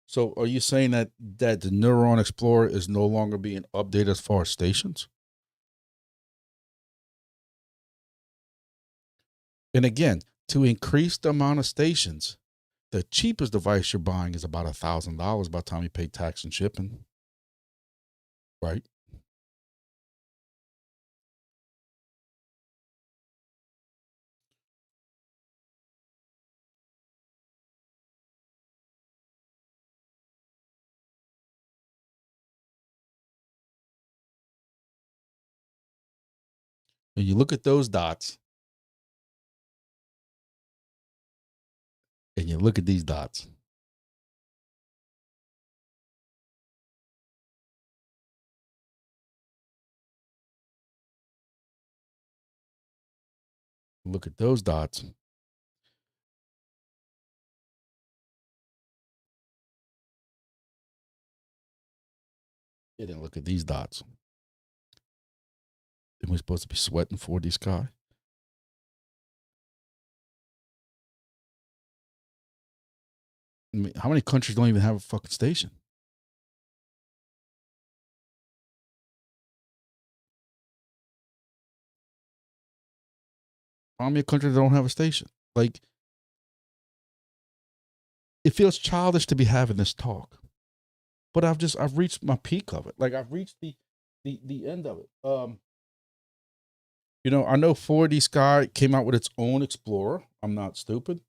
so are you saying that the Neuron Explorer is no longer being updated as far as stations? And again, to increase the amount of stations, the cheapest device you're buying is about $1,000 by the time you pay tax and shipping. Right? And you look at those dots and you look at these dots. Look at those dots. And then look at these dots. And we're supposed to be sweating 4D Sky. I mean, how many countries don't even have a fucking station? How many countries don't have a station? Like, it feels childish to be having this talk, but I've reached my peak of it. Like, I've reached the end of it. You know, I know 4D Sky came out with its own Explorer. I'm not stupid.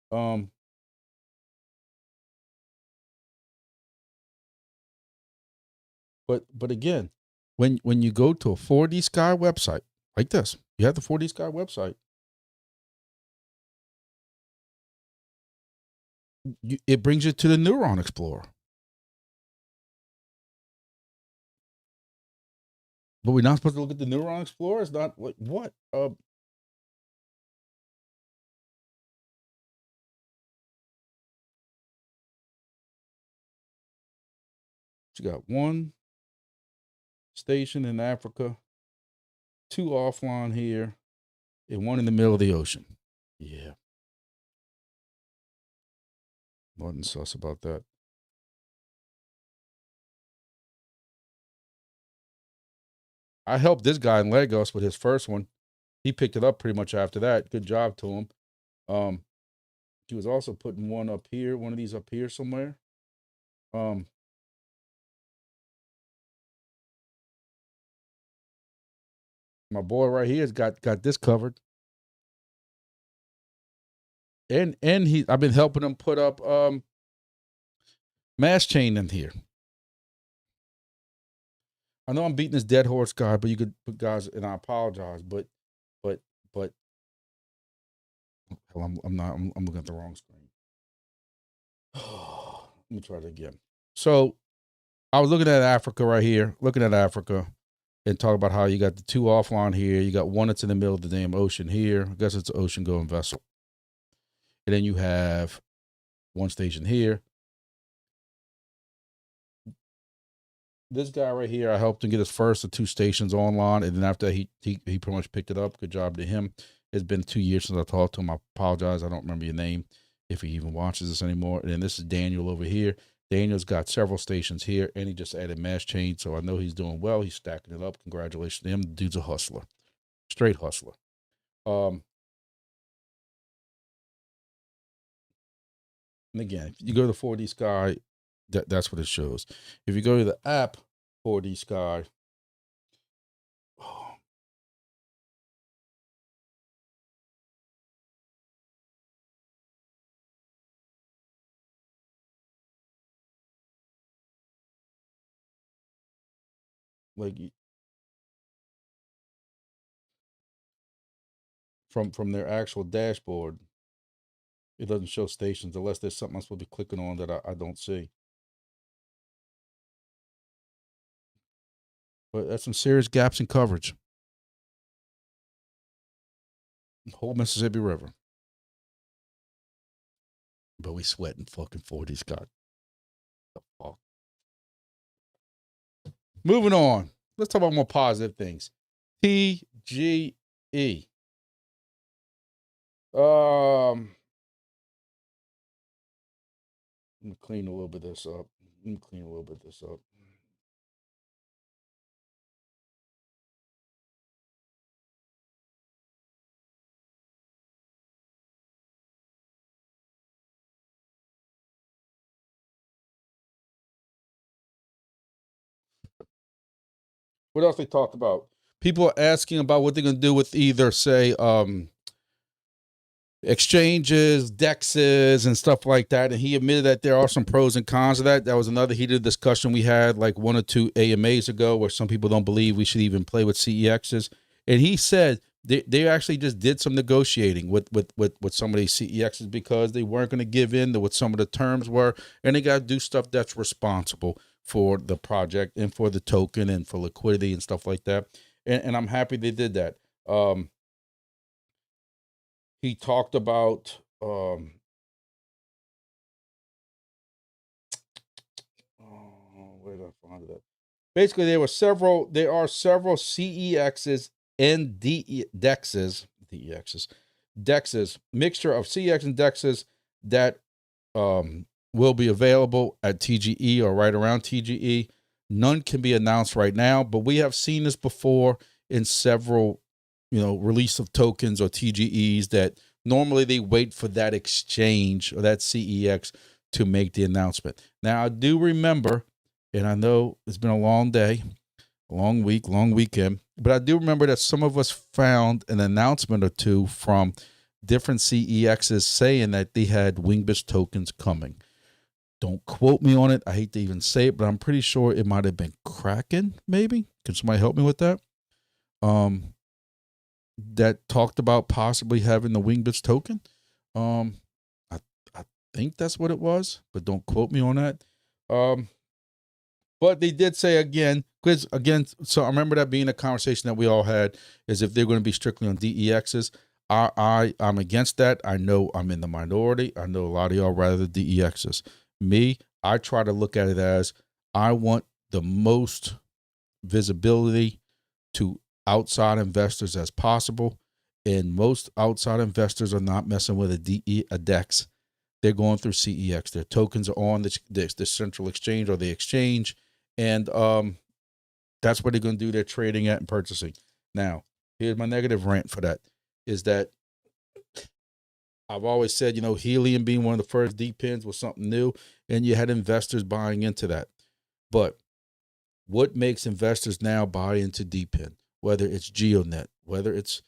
But again, when you go to a 4D Sky website like this, you have the 4D Sky website. It brings you to the Neuron Explorer. But we're not supposed to look at the Neuron Explorer? It's not like what? You got one station in Africa, two offline here, and one in the middle of the ocean. Yeah. Wasn't sus about that. I helped this guy in Lagos with his first one. He picked it up pretty much after that. Good job to him. He was also putting one up here, one of these up here somewhere. My boy right here has got this covered. And I've been helping him put up mass chain in here. I know I'm beating this dead horse guy, but you could put guys, and I apologize, but hell, I'm looking at the wrong screen. Let me try it again. So I was looking at Africa right here, and talk about how you got the 2 offline here. You got one that's in the middle of the damn ocean here. I guess it's an ocean going vessel. And then you have one station here. This guy right here, I helped him get his first of 2 stations online, and then after he pretty much picked it up. Good job to him. It's been 2 years since I talked to him. I apologize. I don't remember your name if he even watches this anymore. And then this is Daniel over here. Daniel's got several stations here, and he just added mass chain, so I know he's doing well. He's stacking it up. Congratulations to him. The dude's a hustler, straight hustler. And again, if you go to 4D Sky, that's what it shows. If you go to the app 4D Sky, like from their actual dashboard, it doesn't show stations unless there's something I'm supposed to be clicking on that I don't see. But that's some serious gaps in coverage. Whole Mississippi River. But we sweating fucking 40 Scott. The fuck. Moving on. Let's talk about more positive things. TGE. Let me clean a little bit of this up. What else they talked about? People are asking about what they're going to do with either, say, exchanges, dexes, and stuff like that. And he admitted that there are some pros and cons of that. That was another heated discussion we had like 1 or 2 AMAs ago, where some people don't believe we should even play with CEXs. And he said they actually just did some negotiating with some of these CEXs because they weren't going to give in to what some of the terms were, and they got to do stuff that's responsible for the project and for the token and for liquidity and stuff like that. And I'm happy they did that. He talked about where did I find it? Basically, there are several CEXs and DEXs, mixture of CEX and DEXs that will be available at TGE or right around TGE. None can be announced right now, but we have seen this before in several, release of tokens or TGEs that normally they wait for that exchange or that CEX to make the announcement. Now, I do remember, and I know it's been a long day, long week, long weekend, but I do remember that some of us found an announcement or two from different CEXs saying that they had Wingbits tokens coming. Don't quote me on it. I hate to even say it, but I'm pretty sure it might have been Kraken, maybe. Can somebody help me with that? That talked about possibly having the Wingbits token. I think that's what it was, but don't quote me on that. But they did say again, so I remember that being a conversation that we all had, is if they're going to be strictly on DEXs. I'm against that. I know I'm in the minority. I know a lot of y'all rather the DEXs. Me, I try to look at it as I want the most visibility to outside investors as possible. And most outside investors are not messing with a DEX. They're going through CEX. Their tokens are on the central exchange or the exchange. And That's where they're going to do their trading at and purchasing. Now, here's my negative rant for that, is that I've always said, helium being one of the first deep pins was something new, and you had investors buying into that. But what makes investors now buy into deep pin? Whether it's GeoNet, whether it's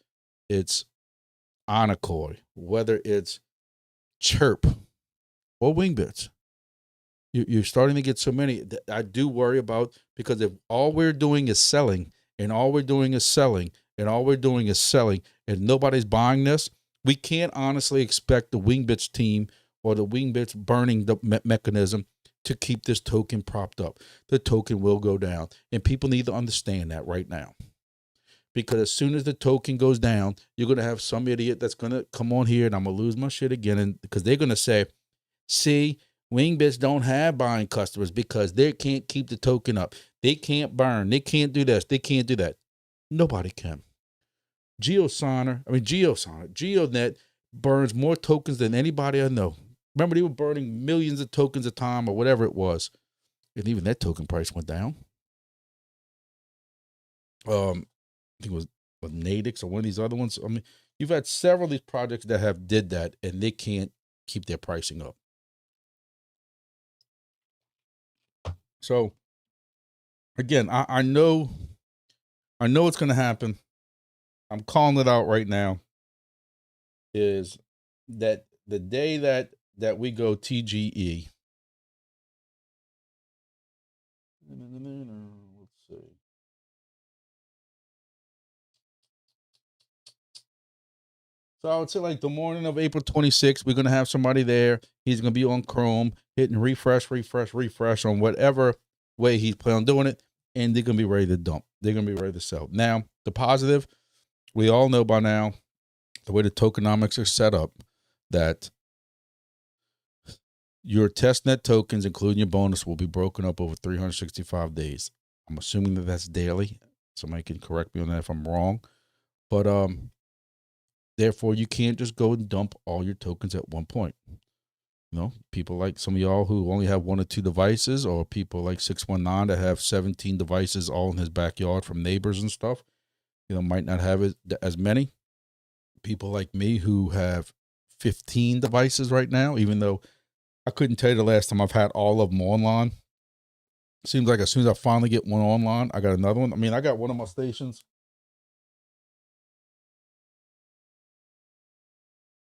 Anacoy, whether it's Chirp or Wingbits. You're starting to get so many that I do worry about, because if all we're doing is selling and all we're doing is selling and all we're doing is selling and nobody's buying this, we can't honestly expect the Wingbits team or the Wingbits burning the mechanism to keep this token propped up. The token will go down, and people need to understand that right now. Because as soon as the token goes down, you're going to have some idiot that's going to come on here, and I'm going to lose my shit again, and because they're going to say, see, Wingbits don't have buying customers because they can't keep the token up. They can't burn. They can't do this. They can't do that. Nobody can. GeoNet burns more tokens than anybody I know. Remember, they were burning millions of tokens a time or whatever it was. And even that token price went down. I think it was Nadix or one of these other ones. I mean, you've had several of these projects that have did that, and they can't keep their pricing up. So again, I know it's going to happen. I'm calling it out right now. Is that the day that we go TGE? Let's see. So I would say like the morning of April 26th, we're going to have somebody there. He's going to be on Chrome, hitting refresh on whatever way he's planning on doing it. And they're going to be ready to dump. They're going to be ready to sell. Now, the positive, we all know by now, the way the tokenomics are set up, that your testnet tokens, including your bonus, will be broken up over 365 days. I'm assuming that that's daily. Somebody can correct me on that if I'm wrong. But therefore, you can't just go and dump all your tokens at one point. People like some of y'all who only have 1 or 2 devices, or people like 619 that have 17 devices all in his backyard from neighbors and stuff, might not have as many. People like me who have 15 devices right now, even though I couldn't tell you the last time I've had all of them online. Seems like as soon as I finally get one online, I got another one. I mean, I got one of my stations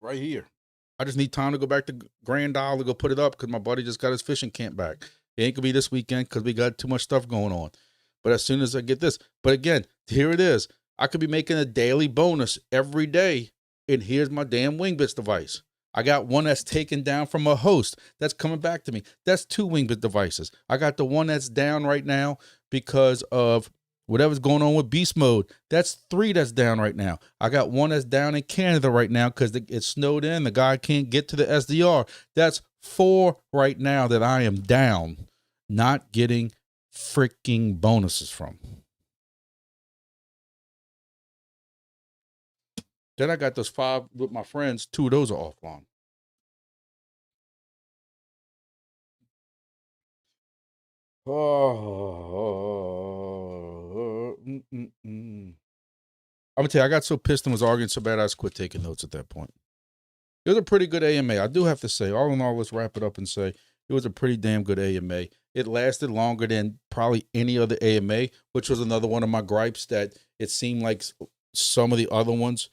right here. I just need time to go back to Grand Isle to go put it up, because my buddy just got his fishing camp back. It ain't gonna be this weekend because we got too much stuff going on. But as soon as I get this, but again, here it is. I could be making a daily bonus every day, and here's my damn Wingbits device. I got one that's taken down from a host that's coming back to me. That's 2 Wingbit devices. I got the one that's down right now because of whatever's going on with beast mode. That's 3 that's down right now. I got one that's down in Canada right now because it's snowed in. The guy can't get to the SDR. That's 4 right now that I am down, not getting freaking bonuses from. Then I got those 5 with my friends. 2 of those are offline. I'm gonna tell you, I got so pissed and was arguing so bad I just quit taking notes at that point. It was a pretty good AMA. I do have to say, all in all, let's wrap it up and say it was a pretty damn good AMA. It lasted longer than probably any other AMA, which was another one of my gripes, that it seemed like some of the other ones,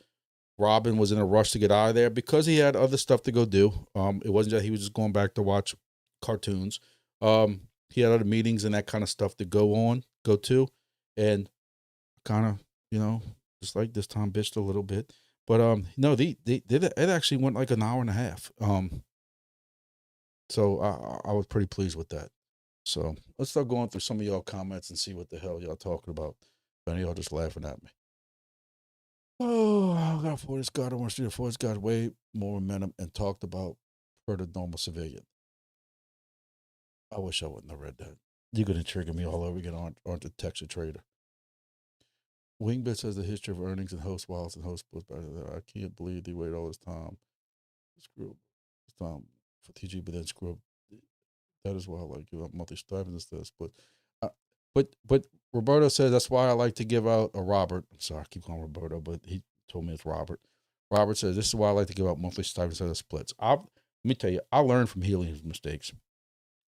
Robin was in a rush to get out of there because he had other stuff to go do. It wasn't that he was just going back to watch cartoons. He had other meetings and that kind of stuff to go to, and kind of, just like this time bitched a little bit. But no, it actually went like an hour and a half. So I was pretty pleased with that. So let's start going through some of y'all comments and see what the hell y'all talking about. If any of y'all just laughing at me. Oh, I got Forrest Scott. I want to see the Forrest Scott way more momentum and talked about for the normal civilian. I wish I wouldn't have read that. You're gonna trigger me all over again on the Texas Trader. Wingbits has the history of earnings and host wallets and host books. I can't believe they waited all this time. Screw this time for TG, but then screw up. That is why I like monthly stipends and stuff. But But Roberto said that's why I like to give out a Robert. I'm sorry, I keep calling Roberto, but he told me it's Robert. Robert says this is why I like to give out monthly stipends instead of splits. Let me tell you, I learned from Helium's mistakes.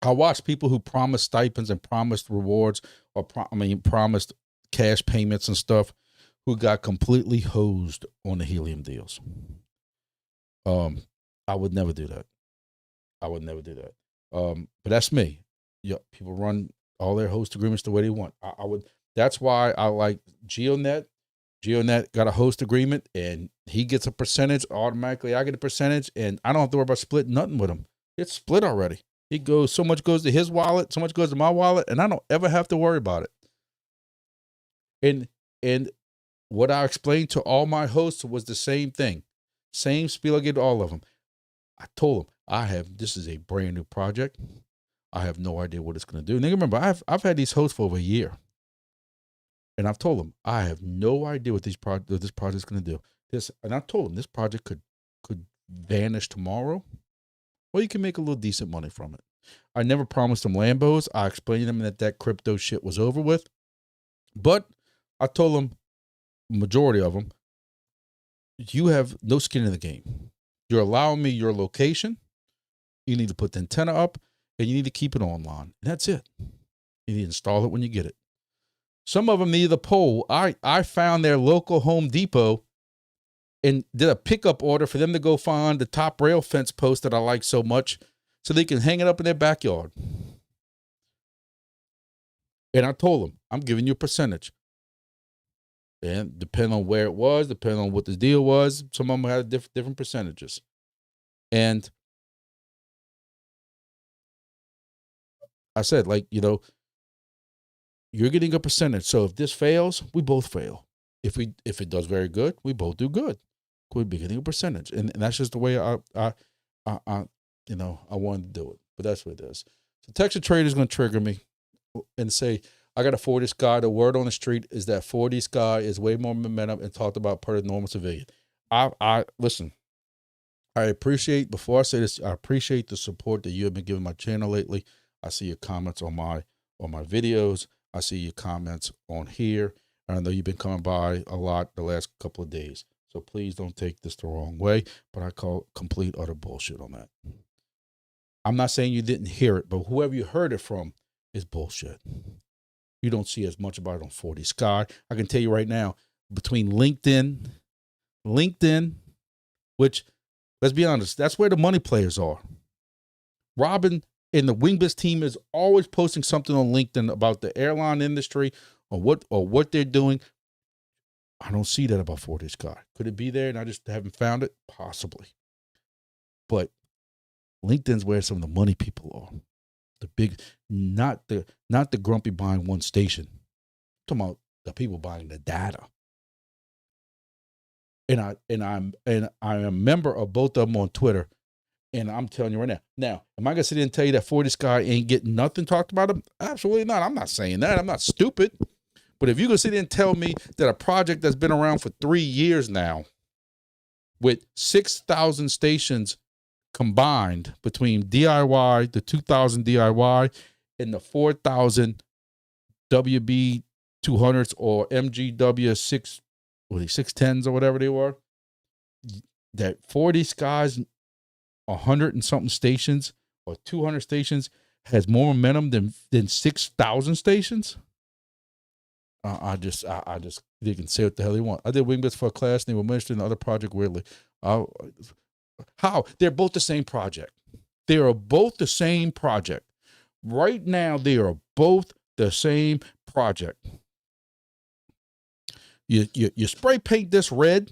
I watched people who promised stipends and promised rewards, or promised cash payments and stuff, who got completely hosed on the Helium deals. I would never do that. I would never do that. But that's me. Yeah, people run all their host agreements the way they want. I would. That's why I like GeoNet. GeoNet got a host agreement, and he gets a percentage automatically. I get a percentage, and I don't have to worry about splitting nothing with him. It's split already. He goes, so much goes to his wallet, so much goes to my wallet, and I don't ever have to worry about it. And what I explained to all my hosts was the same thing. Same spiel I gave to all of them. I told them, this is a brand new project. I have no idea what it's going to do. And they remember, I've had these hosts for over a year. And I've told them, I have no idea what this project's going to do. And I told them, this project could vanish tomorrow, or you can make a little decent money from it. I never promised them Lambos. I explained to them that crypto shit was over with. But I told them, majority of them, you have no skin in the game. You're allowing me your location. You need to put the antenna up, and you need to keep it online. And that's it. You need to install it when you get it. Some of them needed a pole. I found their local Home Depot and did a pickup order for them to go find the top rail fence post that I like so much so they can hang it up in their backyard. And I told them, I'm giving you a percentage. And depending on where it was, depending on what the deal was, some of them had different percentages. And I said, you're getting a percentage. So if this fails, we both fail. If it does very good, we both do good. We'd be getting a percentage. And that's just the way I wanted to do it. But that's what it is. So Texas Trader is going to trigger me and say, I got to forward this guy. The word on the street is that forward this guy is way more momentum and talked about per the normal civilian. Listen, I appreciate, before I say this, I appreciate the support that you have been giving my channel lately. I see your comments on my videos. I see your comments on here. And I know you've been coming by a lot the last couple of days. So please don't take this the wrong way, but I call complete utter bullshit on that. I'm not saying you didn't hear it, but whoever you heard it from is bullshit. You don't see as much about it on 40 Sky. I can tell you right now, between LinkedIn, which, let's be honest, that's where the money players are. Robin and the Wingbits team is always posting something on LinkedIn about the airline industry or what they're doing. I don't see that about 40 Sky. Could it be there and I just haven't found it? Possibly. But LinkedIn's where some of the money people are. The big, not the grumpy buying one station. I'm talking about the people buying the data. And I'm a member of both of them on Twitter. And I'm telling you right now. Now, am I gonna sit there and tell you that 40 Sky ain't getting nothing talked about him? Absolutely not. I'm not saying that. I'm not stupid. But if you're gonna sit there and tell me that a project that's been around for 3 years now, with 6,000 stations combined between DIY, the 2,000 DIY, and the 4,000 WB 200s or MGW 610s or whatever they were, that 40 Skies, 100 and something stations or 200 stations has more momentum than 6,000 stations. I just they can say what the hell they want. I did Wingbits for a class and they were mentioned in the other project weirdly. How? They're both the same project. They are both the same project. Right now, they are both the same project. You spray paint this red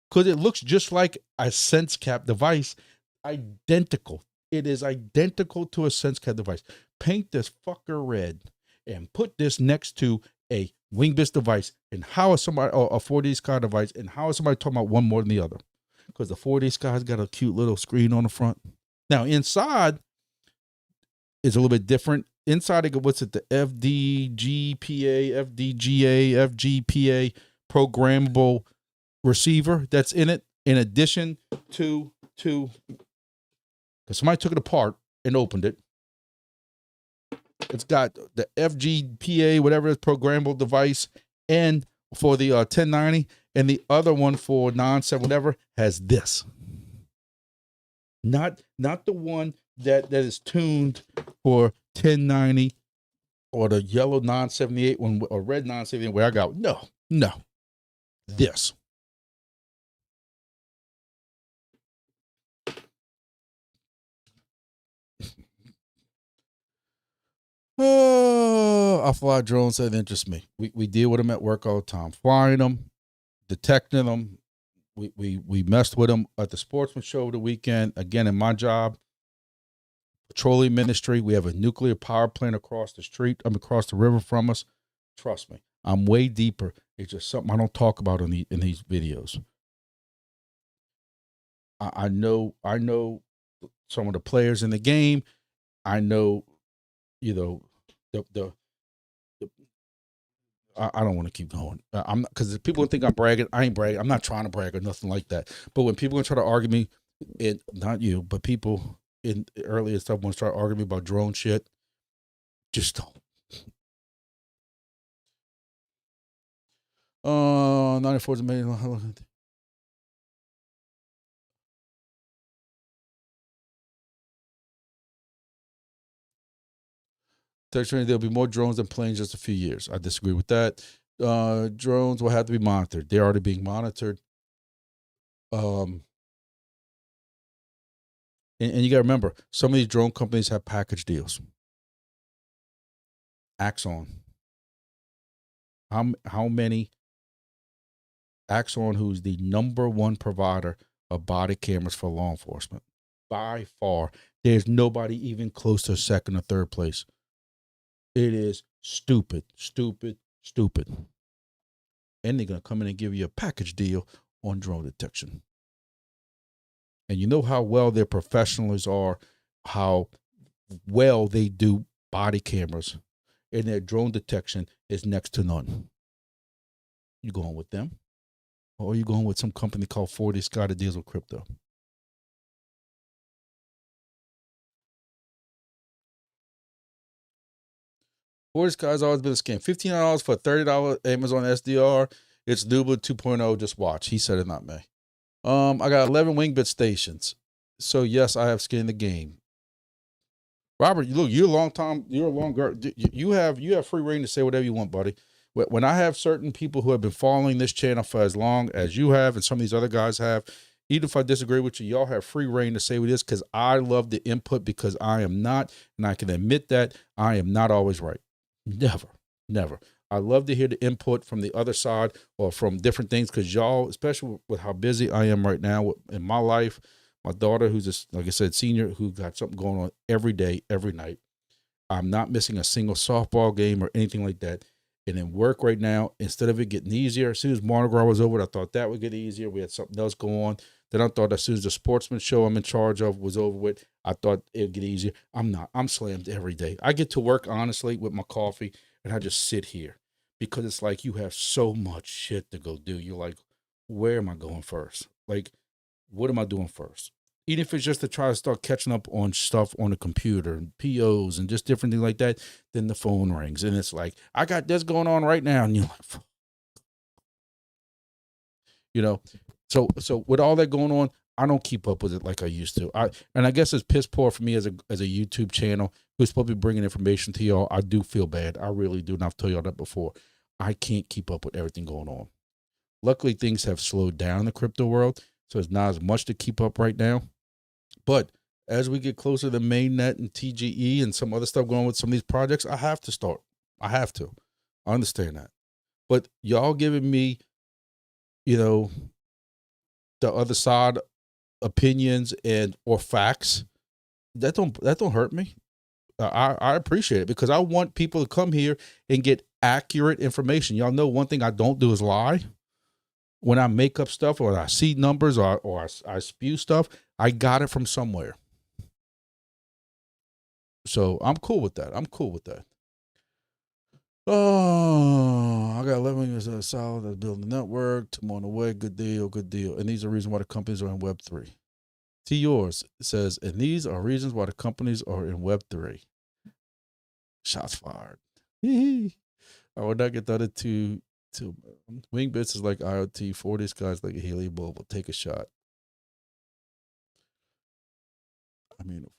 because it looks just like a sense cap device. Identical. It is identical to a sense cap device. Paint this fucker red and put this next to a Wingbits device. And how is somebody, or a 40 Sky device, and how is somebody talking about one more than the other? Because the 40 Sky's got a cute little screen on the front. Now, inside is a little bit different. Inside, what's it? The FDGA programmable receiver that's in it, in addition to because somebody took it apart and opened it. It's got the FGPA, whatever it is, programmable device, and for the 1090, and the other one for non-7 whatever has this. Not the one that is tuned for 1090 or the yellow 978 one or red 978 where I got no. This. Oh, I fly drones that interest me. We deal with them at work all the time, flying them, detecting them. We messed with them at the sportsman show over the weekend. Again, in my job, petroleum ministry, we have a nuclear power plant across the street. I'm across the river from us. Trust me, I'm way deeper. It's just something I don't talk about in these videos. I know some of the players in the game. I know, the I don't want to keep going. I'm not, because people think I'm bragging. I ain't bragging. I'm not trying to brag or nothing like that. But when people are try to argue me, not you, but people in earlier stuff want to try to argue me about drone shit, just don't. 94 is amazing. There'll be more drones than planes in just a few years. I disagree with that. Drones will have to be monitored. They're already being monitored. And you got to remember, some of these drone companies have package deals. Axon. How many? Axon, who's the #1 provider of body cameras for law enforcement. By far, there's nobody even close to second or third place. It is stupid. And they're going to come in and give you a package deal on drone detection. And you know how well their professionals are, how well they do body cameras, and their drone detection is next to none. You going with them? Or are you going with some company called 40 Sky that deals with crypto? Forty Sky's always been a scam. $15 for a $30 Amazon SDR. It's Nuba 2.0. Just watch. He said it, not me. I got 11 Wingbits stations. So yes, I have skin in the game. Robert, you're a long time. You're a long girl. You have free reign to say whatever you want, buddy. When I have certain people who have been following this channel for as long as you have, and some of these other guys have, even if I disagree with you, y'all have free reign to say what it is, because I love the input, because I am not, and I can admit that I am not always right. Never. I love to hear the input from the other side or from different things, because y'all, especially with how busy I am right now in my life, my daughter, who's just, like I said, senior, who got something going on every day, every night. I'm not missing a single softball game or anything like that. And in work right now, instead of it getting easier, as soon as Mardi Gras was over, I thought that would get easier. We had something else going on. Then I thought as soon as the sportsman show I'm in charge of was over with, I thought it'd get easier. I'm not. I'm slammed every day. I get to work, honestly, with my coffee, and I just sit here because it's like you have so much shit to go do. You're like, where am I going first? Like, what am I doing first? Even if it's just to try to start catching up on stuff on the computer and POs and just different things like that, then the phone rings and it's like, I got this going on right now. And you're like, so with all that going on, I don't keep up with it like I used to. And I guess it's piss poor for me as a YouTube channel who's supposed to be bringing information to y'all. I do feel bad. I really do. And I've told y'all that before. I can't keep up with everything going on. Luckily, things have slowed down in the crypto world, so it's not as much to keep up right now. But as we get closer to mainnet and TGE and some other stuff going on with some of these projects, I have to start. I have to. I understand that. But y'all giving me, the other side opinions or facts, that don't hurt me. I appreciate it, because I want people to come here and get accurate information. Y'all know one thing I don't do is lie. When I make up stuff or I see numbers or I spew stuff, I got it from somewhere. So I'm cool with that. Oh, I got 11 years of solid to build a network. I'm on the way. Good deal. And these are reasons why the companies are in Web3. T yours says, and these are reasons why the companies are in Web3. Shots fired. I would not get the other two. Wingbits is like IoT. 40 guys like a helium bulb. Will take a shot. I mean,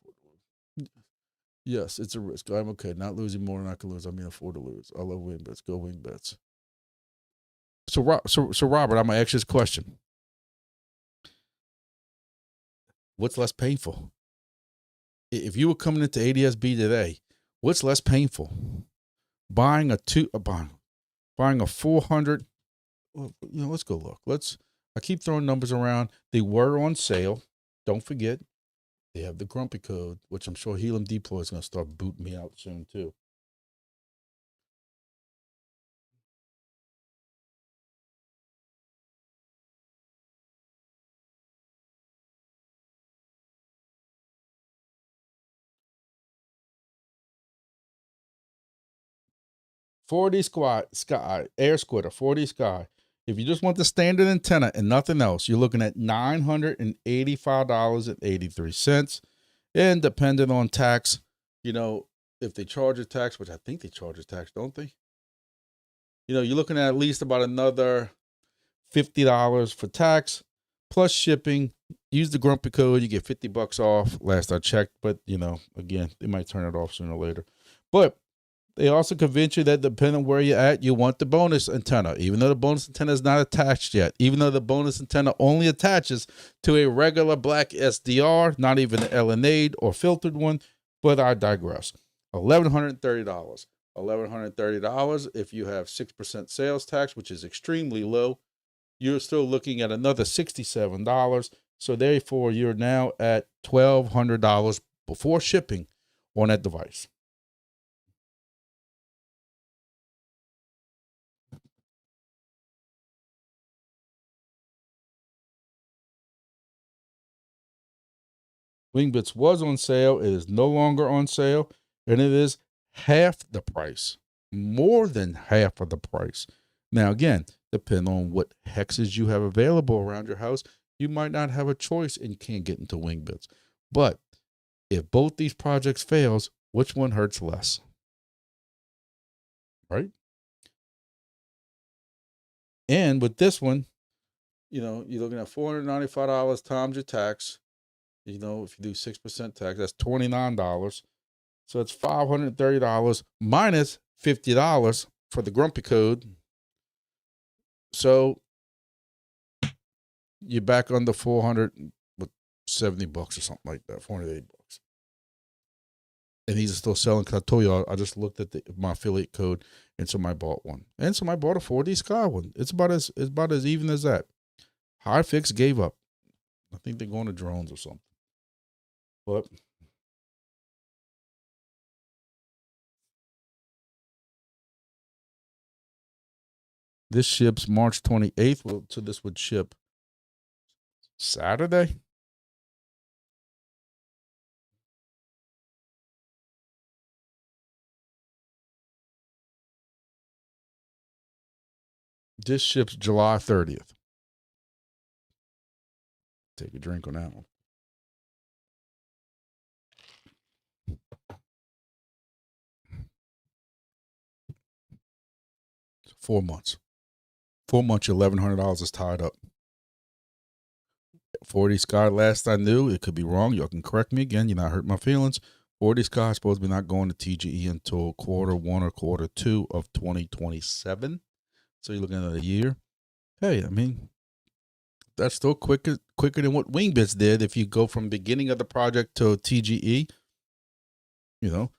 yes, it's a risk. I'm okay. Not losing more than I can lose. I mean, afford to lose. I love Wingbits. Go Wingbits. So Robert, I'm gonna ask you this question. What's less painful? If you were coming into ADSB today, what's less painful? Buying a 400. Well, let's go look. I keep throwing numbers around. They were on sale. Don't forget, they have the Grumpy code, which I'm sure Helium Deploy is going to start booting me out soon too. Air Squitter, 4D Sky. If you just want the standard antenna and nothing else, you're looking at $985.83. And depending on tax, if they charge a tax, which I think they charge a tax, don't they? You're looking at least about another $50 for tax plus shipping. Use the Grumpy code, you get $50 off. Last I checked, but again, they might turn it off sooner or later. But they also convince you that depending on where you're at, you want the bonus antenna, even though the bonus antenna is not attached yet, even though the bonus antenna only attaches to a regular black SDR, not even an LNA'd or filtered one. But I digress. $1,130. $1,130 if you have 6% sales tax, which is extremely low. You're still looking at another $67. So therefore, you're now at $1,200 before shipping on that device. Wingbits was on sale. It is no longer on sale, and it is half the price, more than half of the price. Now, again, depending on what hexes you have available around your house, you might not have a choice and can't get into Wingbits. But if both these projects fails, which one hurts less? Right? And with this one, you're looking at $495 times your tax. If you do 6% tax, that's $29. So it's $530 minus $50 for the Grumpy code. So you're back under $470 or something like that, $480. And these are still selling because I told you I just looked at my affiliate code, and somebody bought one. And somebody bought a 4D Sky one. It's about as even as that. HiFix gave up. I think they're going to drones or something. But this ships March 28th. So this would ship Saturday. This ships July 30th. Take a drink on that one. So 4 months. 4 months, $1,100 is tied up. 4D Sky, last I knew, it could be wrong. Y'all can correct me again. You're not hurting my feelings. 4D Sky is supposed to be not going to TGE until Q1 or Q2 of 2027. So you're looking at a year. Hey, I mean, that's still quicker than what Wingbits did. If you go from beginning of the project to TGE, and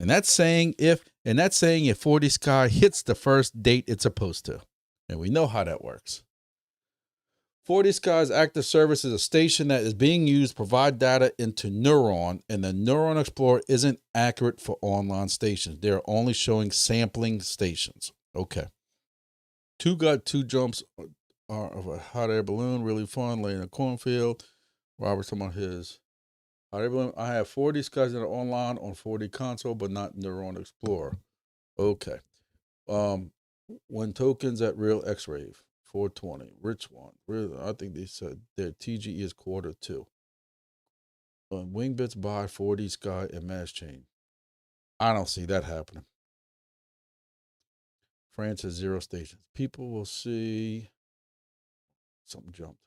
that's saying if 4D Sky hits the first date it's supposed to, and we know how that works. 4D Sky's active service is a station that is being used to provide data into Neuron, and the Neuron Explorer isn't accurate for online stations. They're only showing sampling stations. Okay. Got two jumps of a hot air balloon, really fun, laying in a cornfield. Robert's talking about his hot air balloon. I have 4D Skies that are online on 4D console, but not Neuron Explorer. Okay. When tokens at Real X-Rave. 420. Rich one. Really, I think they said their TGE is Q2. Wingbits buy 4D Sky and Mass Chain. I don't see that happening. France has 0 stations. People will see something jumped.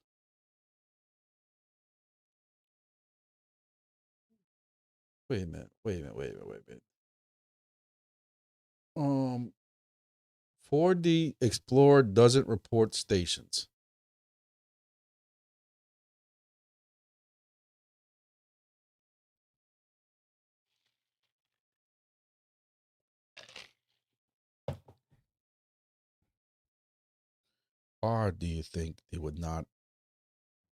Wait a minute. 4D Explorer doesn't report stations. Why do you think they would not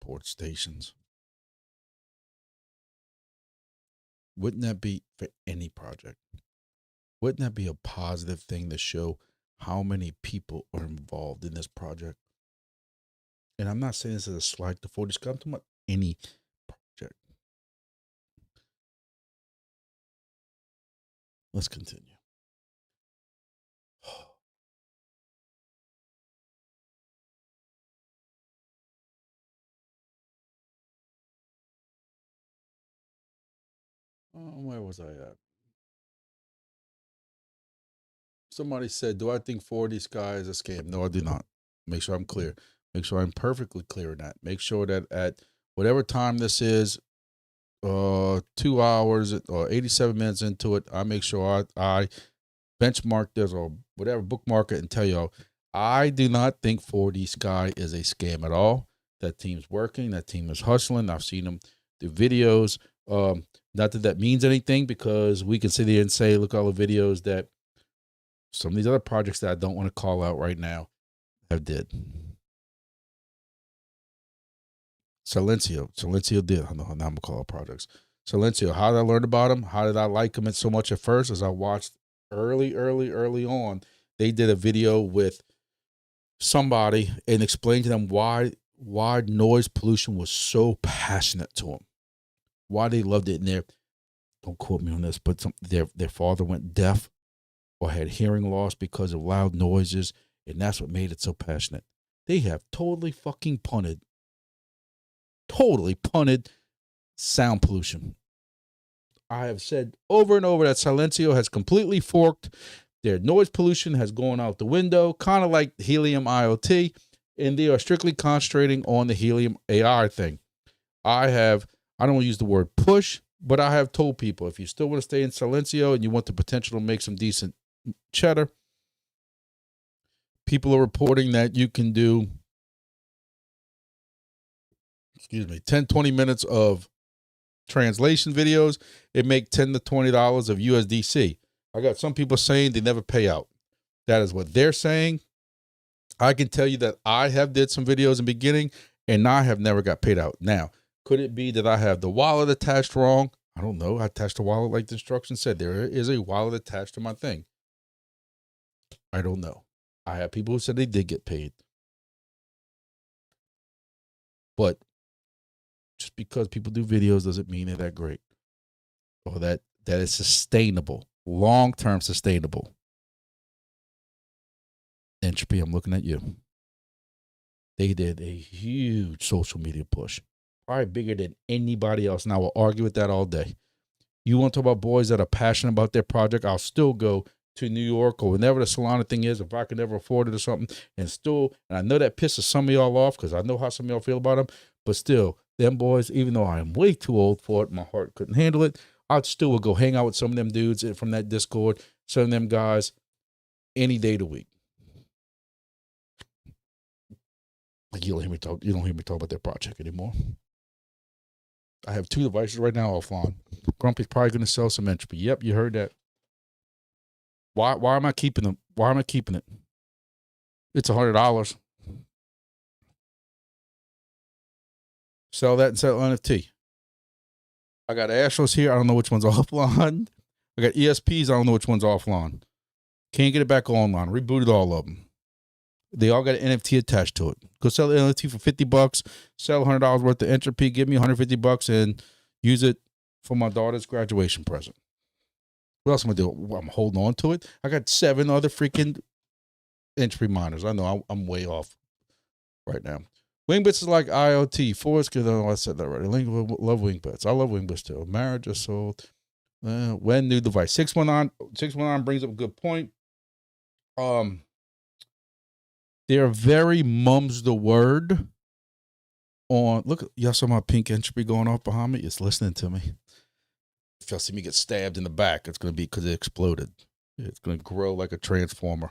report stations? Wouldn't that be for any project? Wouldn't that be a positive thing to show how many people are involved in this project? And I'm not saying this as a slight to 40 Sky. I'm talking about any project. Let's continue. Where was I at? Somebody said, do I think 4D Sky is a scam? No, I do not. Make sure I'm clear. Make sure I'm perfectly clear in that. Make sure that at whatever time this is, 2 hours or 87 minutes into it, I make sure I benchmark this or whatever, bookmark it, and tell y'all, I do not think 4D Sky is a scam at all. That team's working. That team is hustling. I've seen them do videos. Not that means anything, because we can sit here and say, look, all the videos that some of these other projects that I don't want to call out right now have did. Silencio did. I know now I'm going to call out projects. Silencio, how did I learn about them? How did I like them so much at first? As I watched early on, they did a video with somebody and explained to them why noise pollution was so passionate to them, why they loved it. And don't quote me on this, but their father went deaf or had hearing loss because of loud noises, and that's what made it so passionate. They have totally punted sound pollution. I have said over and over that Silencio has completely forked. Their noise pollution has gone out the window, kind of like Helium IoT, and they are strictly concentrating on the Helium AI thing. I don't use the word push, but I have told people, if you still want to stay in Silencio and you want the potential to make some decent cheddar, people are reporting that you can do 10, 20 minutes of translation videos and make $10 to $20 of USDC. I got some people saying they never pay out. That is what they're saying. I can tell you that I have did some videos in the beginning and I have never got paid out. Now, could it be that I have the wallet attached wrong? I don't know. I attached the wallet like the instructions said. There is a wallet attached to my thing. I don't know. I have people who said they did get paid. But just because people do videos doesn't mean they're that great or that is sustainable, long-term sustainable. Entropy, I'm looking at you. They did a huge social media push, probably bigger than anybody else. And I will argue with that all day. You want to talk about boys that are passionate about their project? I'll still go to New York or whenever the Solana thing is, if I can ever afford it or something, and I know that pisses some of y'all off because I know how some of y'all feel about them, but still, them boys, even though I am way too old for it, my heart couldn't handle it, I still would go hang out with some of them dudes from that Discord, some of them guys, any day of the week. Like you don't hear me talk about their project anymore. I have 2 devices right now offline. Grumpy's probably going to sell some entropy. Yep, you heard that. Why am I keeping them? Why am I keeping it? It's $100. Sell that and sell NFT. I got Astros here. I don't know which one's offline. I got ESPs. I don't know which one's offline. Can't get it back online. Rebooted all of them. They all got an NFT attached to it. Go sell the NFT for $50. Sell $100 worth of entropy. Give me $150 and use it for my daughter's graduation present. What else am I doing? I'm holding on to it. I got 7 other freaking entropy miners. I know I'm way off right now. Wingbits is like IoT. Forrest, I said that already. Love Wingbits. I love Wingbits too. Marriage is sold. When new device 619 brings up a good point. They're very mum's the word on. Look, y'all saw my pink entropy going off behind me. It's listening to me. If y'all see me get stabbed in the back, it's going to be because it exploded. It's going to grow like a transformer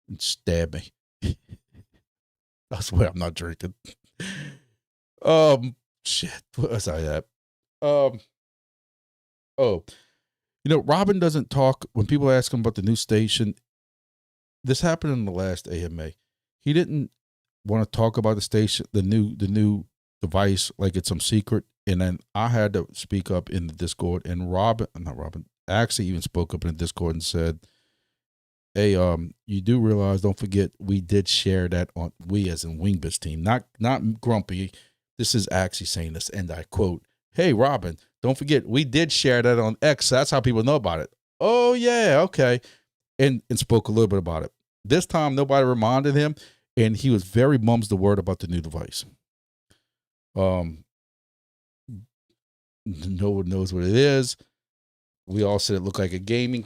and stab me. I swear I'm not drinking. Shit. What was I at? Oh, Robin doesn't talk when people ask him about the new station. This happened in the last AMA. He didn't want to talk about the station, the new device, like it's some secret. And then I had to speak up in the Discord, and actually even spoke up in the Discord and said, "Hey, you do realize? Don't forget, we did share that on we as in Wingbits team, not Grumpy. This is actually saying this, and I quote, "Hey, Robin, don't forget, we did share that on X. That's how people know about it." Oh yeah, okay, and spoke a little bit about it. This time, nobody reminded him, and he was very mum's the word about the new device. No one knows what it is. We all said it looked like a gaming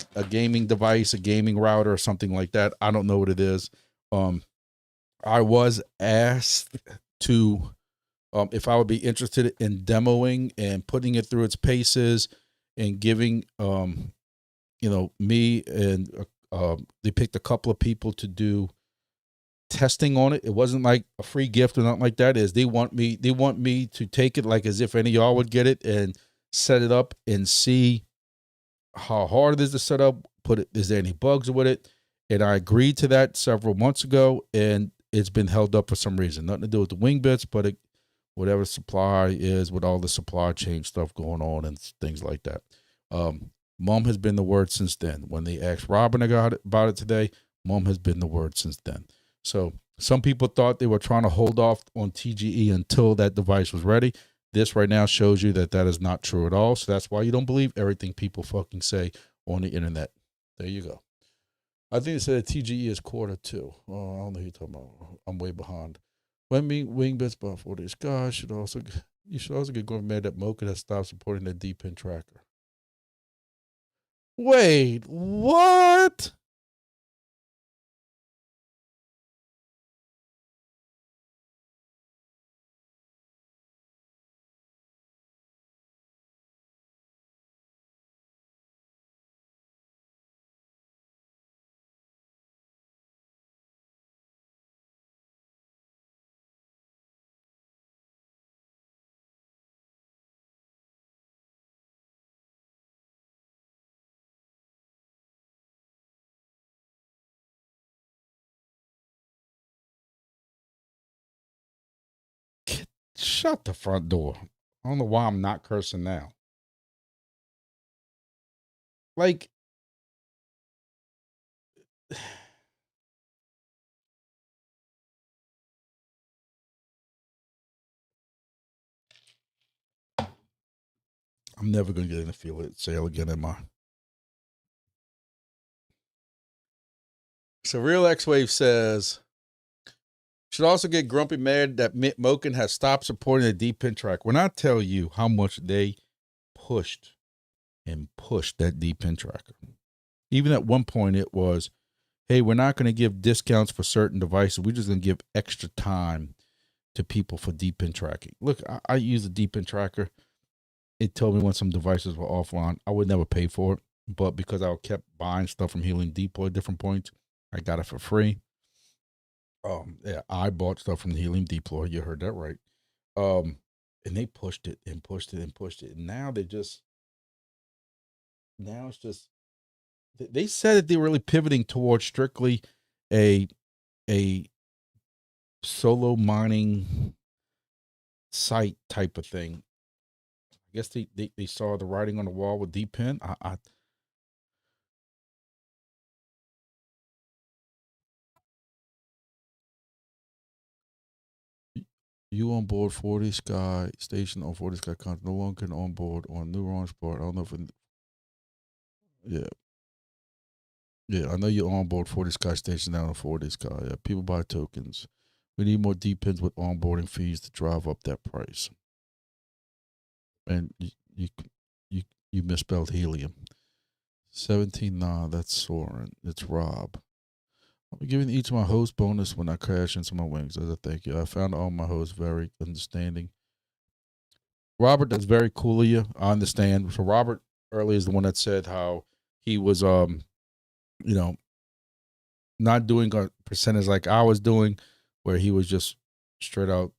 device, a gaming router, or something like that. I don't know what it is. I was asked to if I would be interested in demoing and putting it through its paces and giving me and they picked a couple of people to do testing on it. It wasn't like a free gift or nothing like that. They want me to take it like as if any of y'all would get it and set it up and see how hard it is to set up, is there any bugs with it? And I agreed to that several months ago, and it's been held up for some reason. Nothing to do with the Wingbits, but whatever supply is with all the supply chain stuff going on and things like that. Mom has been the word since then. When they asked Robin about it today, Mom has been the word since then. So some people thought they were trying to hold off on TGE until that device was ready. This right now shows you that is not true at all. So that's why you don't believe everything people fucking say on the internet. There you go. I think it said TGE is Q2. Oh, I don't know who you're talking about. I'm way behind. When Wingbits bought 40 Sky you should also get going mad that Mocha has stopped supporting the D-pin tracker. Wait, what? Shut the front door. I don't know why I'm not cursing now. Like, I'm never going to get in a field sale again, am I? So Real X-Wave says, should also get grumpy mad that Moken has stopped supporting the D-pin track. When I tell you how much they pushed that D-pin tracker. Even at one point it was, hey, we're not going to give discounts for certain devices. We're just going to give extra time to people for D-pin tracking. Look, I use a D-pin tracker. It told me when some devices were offline. I would never pay for it, but because I kept buying stuff from Healing Depot at different points, I got it for free. Yeah, I bought stuff from the Helium Deploy. You heard that right. And they pushed it and pushed it and pushed it. And now it's just, they said that they were really pivoting towards strictly a solo mining site type of thing. I guess they saw the writing on the wall with D-Pin. You on board 40 Sky Station on 40 Sky content. No one can on board on New Launch Board. I don't know if yeah. Yeah, I know you're on board 40 Sky Station now on 40 Sky. Yeah, people buy tokens. We need more D-Pins with onboarding fees to drive up that price. And you You misspelled helium. 17, nah, that's Soren. It's Rob. I'll be giving each of my hosts bonus when I crash into my wings as a thank you. I found all my hosts very understanding. Robert, that's very cool of you. I understand. So Robert earlier is the one that said how he was not doing a percentage like I was doing, where he was just straight out,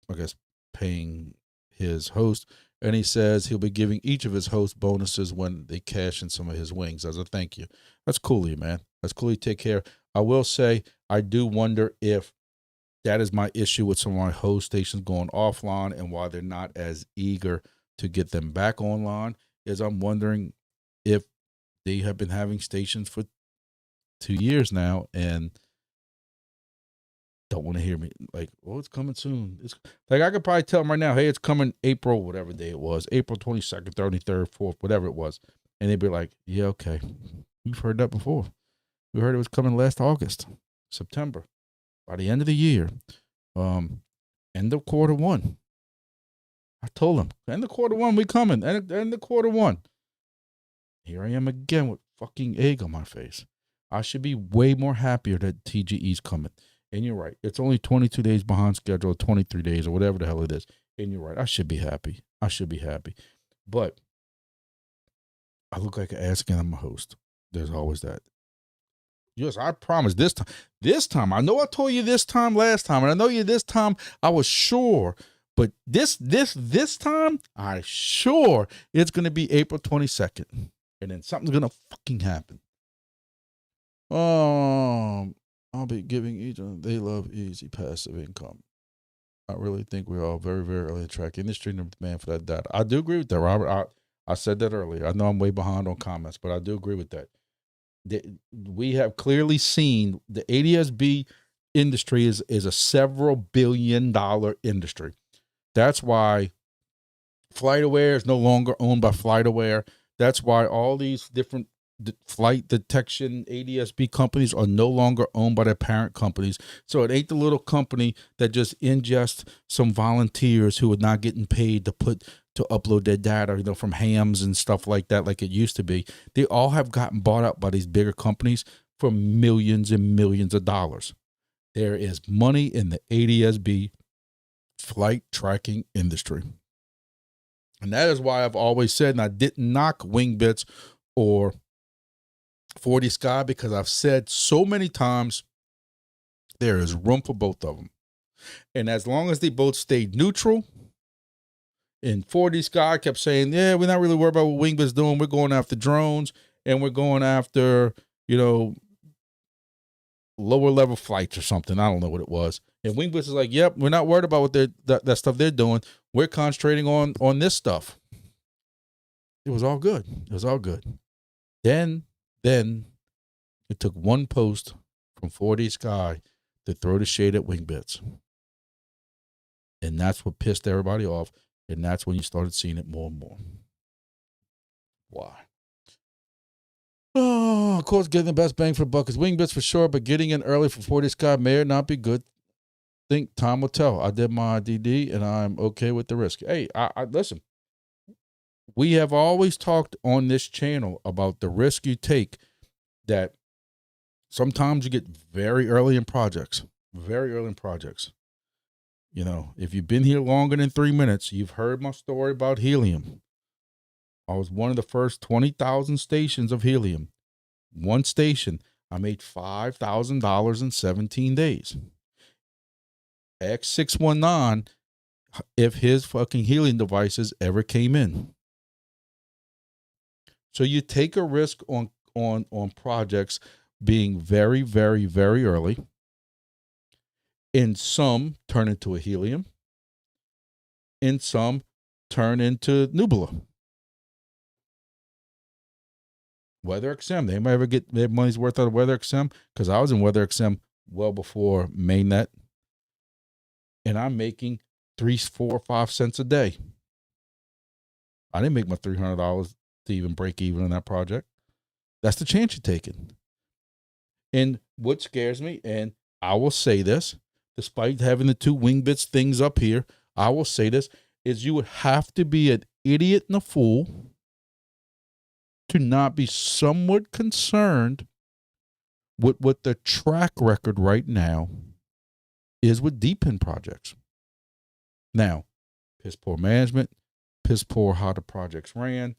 I guess, paying his host. And he says he'll be giving each of his hosts bonuses when they cash in some of his wings as a thank you. That's cool of you, man. That's cool. You take care. I will say, I do wonder if that is my issue with some of my host stations going offline and why they're not as eager to get them back online, is I'm wondering if they have been having stations for 2 years now and don't want to hear me like, oh, it's coming soon. It's like, I could probably tell them right now, hey, it's coming April, whatever day it was, April 22nd, 33rd, 4th, whatever it was. And they'd be like, yeah, okay. We've heard that before. We heard it was coming last August, September, by the end of the year, end of quarter one. I told them, end of quarter one, we coming, end of quarter one. Here I am again with fucking egg on my face. I should be way more happier that TGE's coming. And you're right. It's only 22 days behind schedule, 23 days or whatever the hell it is. And you're right. I should be happy. I should be happy. But I look like an ass again. I'm a host. There's always that. Yes, I promise this time, I know I told you this time last time, and I know you this time, I was sure. But this time, I sure it's going to be April 22nd. And then something's going to fucking happen. I'll be giving each of them, they love easy passive income. I really think we're all very, very early in the track industry and the demand for that data. I do agree with that, Robert. I said that earlier. I know I'm way behind on comments, but I do agree with that. We have clearly seen the ADSB industry is a several $billion industry. That's why FlightAware is no longer owned by FlightAware. That's why all these different flight detection ADSB companies are no longer owned by their parent companies. So it ain't the little company that just ingests some volunteers who are not getting paid to upload their data, from hams and stuff like that, like it used to be. They all have gotten bought up by these bigger companies for millions and millions of dollars. There is money in the ADSB flight tracking industry. And that is why I've always said, and I didn't knock Wingbits or 40 Sky, because I've said so many times there is room for both of them. And as long as they both stayed neutral, and 40 Sky kept saying, yeah, we're not really worried about what Wingbits doing. We're going after drones and we're going after, lower level flights or something. I don't know what it was. And Wingbits is like, yep, we're not worried about what that stuff they're doing. We're concentrating on this stuff. It was all good. It was all good. Then it took one post from 40 Sky to throw the shade at Wingbits. And that's what pissed everybody off. And that's when you started seeing it more and more. Why? Oh, of course, getting the best bang for the buck is Wingbits for sure, but getting in early for 40 Sky may not be good. Think time will tell. I did my DD and I'm okay with the risk. Hey, I listen. We have always talked on this channel about the risk you take, that sometimes you get very early in projects. Very early in projects. If you've been here longer than 3 minutes, you've heard my story about helium. I was one of the first 20,000 stations of helium. One station, I made $5,000 in 17 days. X619, if his fucking helium devices ever came in. So you take a risk on projects being very, very, very early. In some turn into a helium. In some turn into Nubula. WeatherXM. They might ever get their money's worth out of WeatherXM, because I was in WeatherXM well before mainnet. And I'm making 3, 4, 5 cents a day. I didn't make my $300 to even break even on that project. That's the chance you're taking. And what scares me, and I will say this, despite having the 2 Wingbits things up here, I will say this, is you would have to be an idiot and a fool to not be somewhat concerned with what the track record right now is with deep end projects. Now, piss poor management, piss poor how the projects ran,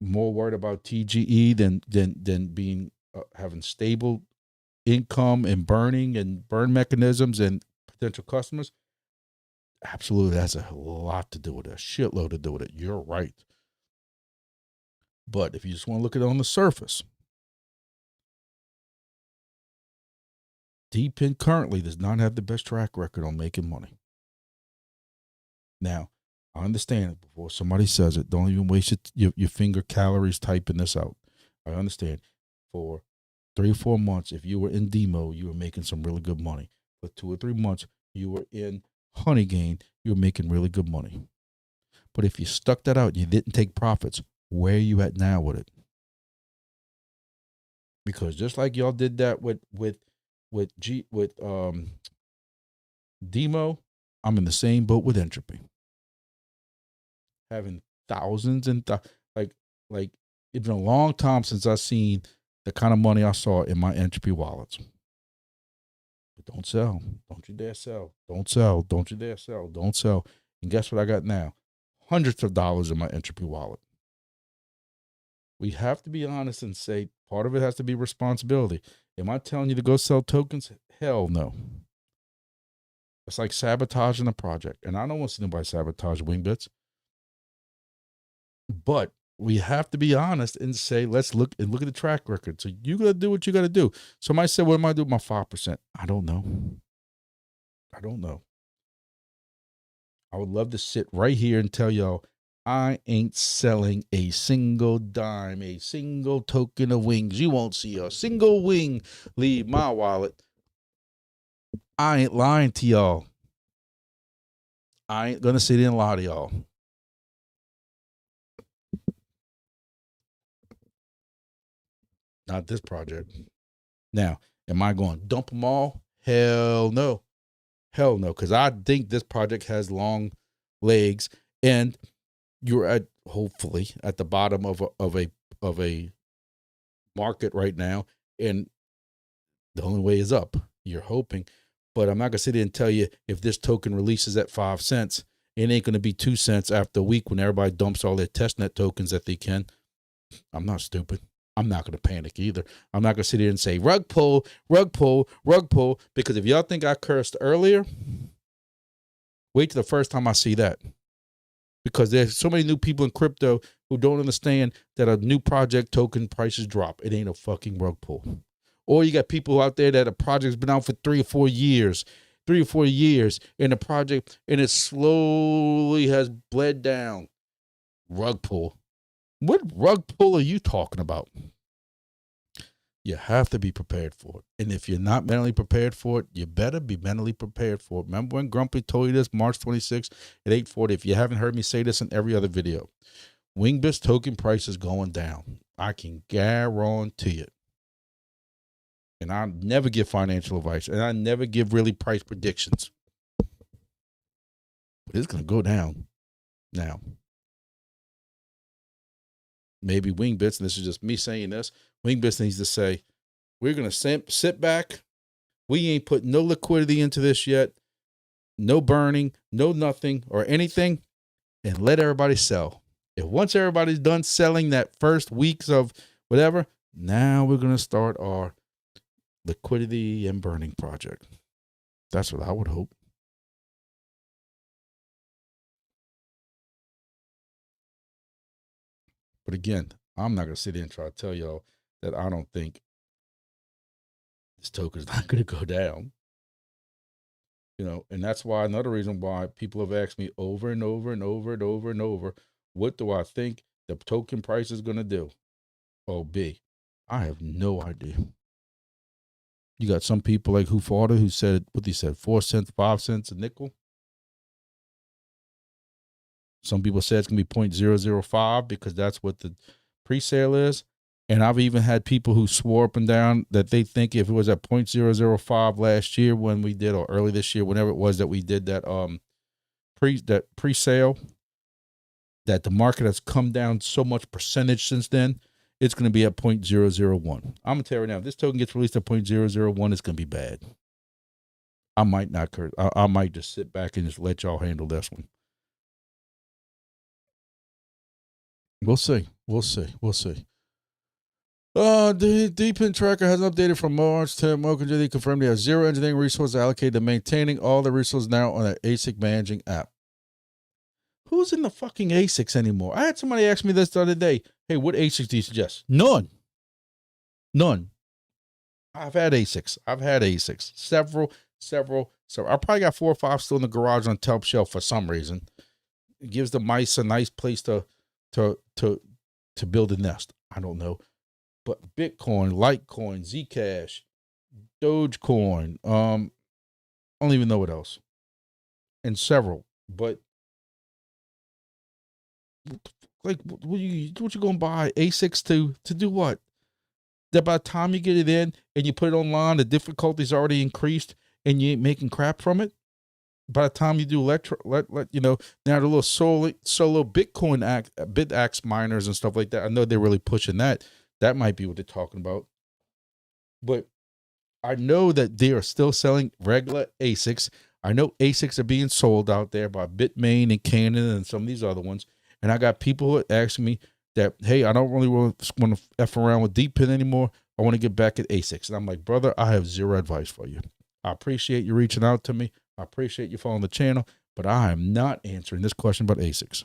more worried about TGE than being having stable income and burn mechanisms and potential customers. Absolutely, that's a lot to do with it, a shitload to do with it. You're right. But if you just want to look at it on the surface, Deep End currently does not have the best track record on making money. Now, I understand it. Before somebody says it, don't even waste your finger calories typing this out. I understand. For 3 or 4 months, if you were in demo, you were making some really good money. For 2 or 3 months, you were in honey gain, you were making really good money. But if you stuck that out and you didn't take profits, where are you at now with it? Because just like y'all did that with demo, I'm in the same boat with entropy. Having thousands and like it's been a long time since I've seen the kind of money I saw in my entropy wallets. But don't sell. Don't you dare sell. Don't sell. Don't you dare sell. Don't sell. And guess what I got now? Hundreds of dollars in my entropy wallet. We have to be honest and say part of it has to be responsibility. Am I telling you to go sell tokens? Hell no. It's like sabotaging a project. And I don't want to see nobody sabotage Wingbits. But we have to be honest and say, let's look at the track record. So you got to do what you got to do. Somebody said, what am I doing with my 5%? I don't know. I would love to sit right here and tell y'all, I ain't selling a single dime, a single token of wings. You won't see a single wing leave my wallet. I ain't lying to y'all. I ain't going to sit in and lie to y'all. Not this project. Now, am I going to dump them all? Hell no. Hell no, because I think this project has long legs, and you're hopefully at the bottom of a market right now, and the only way is up. You're hoping, but I'm not gonna sit here and tell you if this token releases at 5 cents, it ain't gonna be 2 cents after a week when everybody dumps all their testnet tokens that they can. I'm not stupid. I'm not gonna panic either. I'm not gonna sit here and say rug pull, because if y'all think I cursed earlier, wait till the first time I see that. Because there's so many new people in crypto who don't understand that a new project token prices drop. It ain't a fucking rug pull. Or you got people out there that a project's been out for 3 or 4 years, in a project, and it slowly has bled down. Rug pull. What rug pull are you talking about? You have to be prepared for it. And if you're not mentally prepared for it, you better be mentally prepared for it. Remember when Grumpy told you this March 26th at 8:40? If you haven't heard me say this in every other video, Wingbits token price is going down. I can guarantee it. And I never give financial advice, and I never give really price predictions. But it's going to go down now. Maybe Wingbits, and this is just me saying this, Wingbits needs to say, we're going to sit back. We ain't put no liquidity into this yet. No burning, no nothing or anything, and let everybody sell. If once everybody's done selling that first weeks of whatever, now we're going to start our liquidity and burning project. That's what I would hope. But again, I'm not going to sit here and try to tell y'all that I don't think this token is not going to go down. And that's why another reason why people have asked me over and over and over and over and over, what do I think the token price is going to do? Oh, B, I have no idea. You got some people like Hufada who said, 4 cents, 5 cents a nickel. Some people said it's going to be 0.005 because that's what the pre-sale is. And I've even had people who swore up and down that they think if it was at 0.005 last year when we did, or early this year, whenever it was that we did that pre-sale, that the market has come down so much percentage since then, it's going to be at 0.001. I'm going to tell you right now, if this token gets released at 0.001, it's going to be bad. I might not curse. I might just sit back and just let y'all handle this one. We'll see. The Deepin tracker has updated from March to Mocha. Confirmed they have zero engineering resources allocated to maintaining all the resources now on their ASIC managing app. Who's in the fucking ASICs anymore? I had somebody ask me this the other day. Hey, what ASICs do you suggest? None. I've had ASICs. Several. I probably got 4 or 5 still in the garage on top shelf for some reason. It gives the mice a nice place to build a nest. I don't know. But Bitcoin, Litecoin, Zcash, Dogecoin, I don't even know what else. And several. But like, what you gonna buy ASICs to do what? That by the time you get it in and you put it online, the difficulty's already increased and you ain't making crap from it. By the time you do now the little solo Bitcoin BitAxe miners and stuff like that, I know they're really pushing that. That might be what they're talking about. But I know that they are still selling regular ASICs. I know ASICs are being sold out there by Bitmain and Canon and some of these other ones. And I got people asking me that, hey, I don't really want to F around with Deepin anymore. I want to get back at ASICs. And I'm like, brother, I have zero advice for you. I appreciate you reaching out to me. I appreciate you following the channel, but I am not answering this question about ASICs.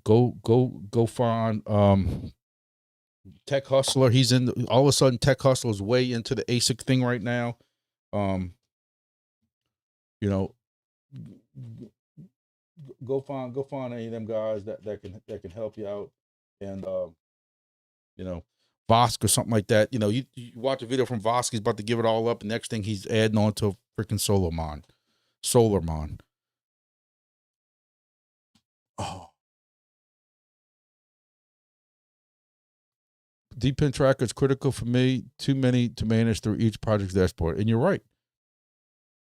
Go find Tech Hustler. He's in. All of a sudden, Tech Hustler is way into the ASIC thing right now. Go find any of them guys that can help you out, and Vosk or something like that. You watch a video from Vosk. He's about to give it all up. The next thing he's adding on to a freaking Solarmon. Oh. Deepin tracker is critical for me. Too many to manage through each project's dashboard. And you're right.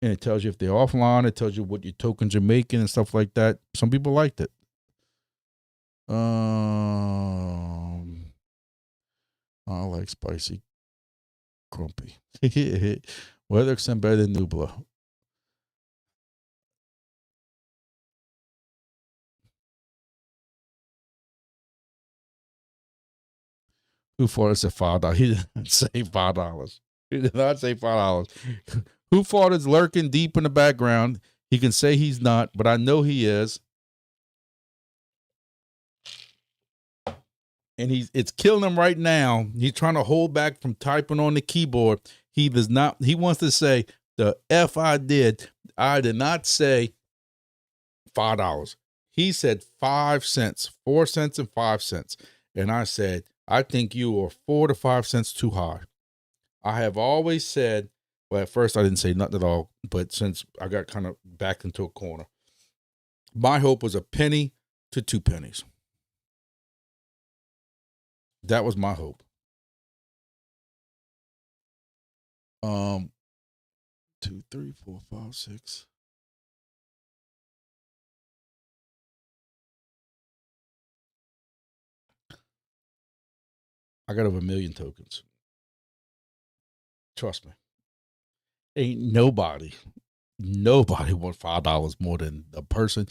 And it tells you if they're offline. It tells you what your tokens are making and stuff like that. Some people liked it. I like spicy grumpy. Weather extend better than Nubla. Who fought us at $5? He didn't say $5. He did not say $5. Who fought is lurking deep in the background. He can say he's not, but I know he is. And it's killing him right now. He's trying to hold back from typing on the keyboard. He does not. He wants to say the F I did. I did not say $5. He said 5 cents, 4 cents and 5 cents. And I said, I think you are 4 to 5 cents too high. I have always said, well, at first I didn't say nothing at all, but since I got kind of backed into a corner, my hope was a penny to 2 pennies. That was my hope. 2, 3, 4, 5, 6. I got over 1 million tokens. Trust me. Ain't nobody wants $5 more than a person.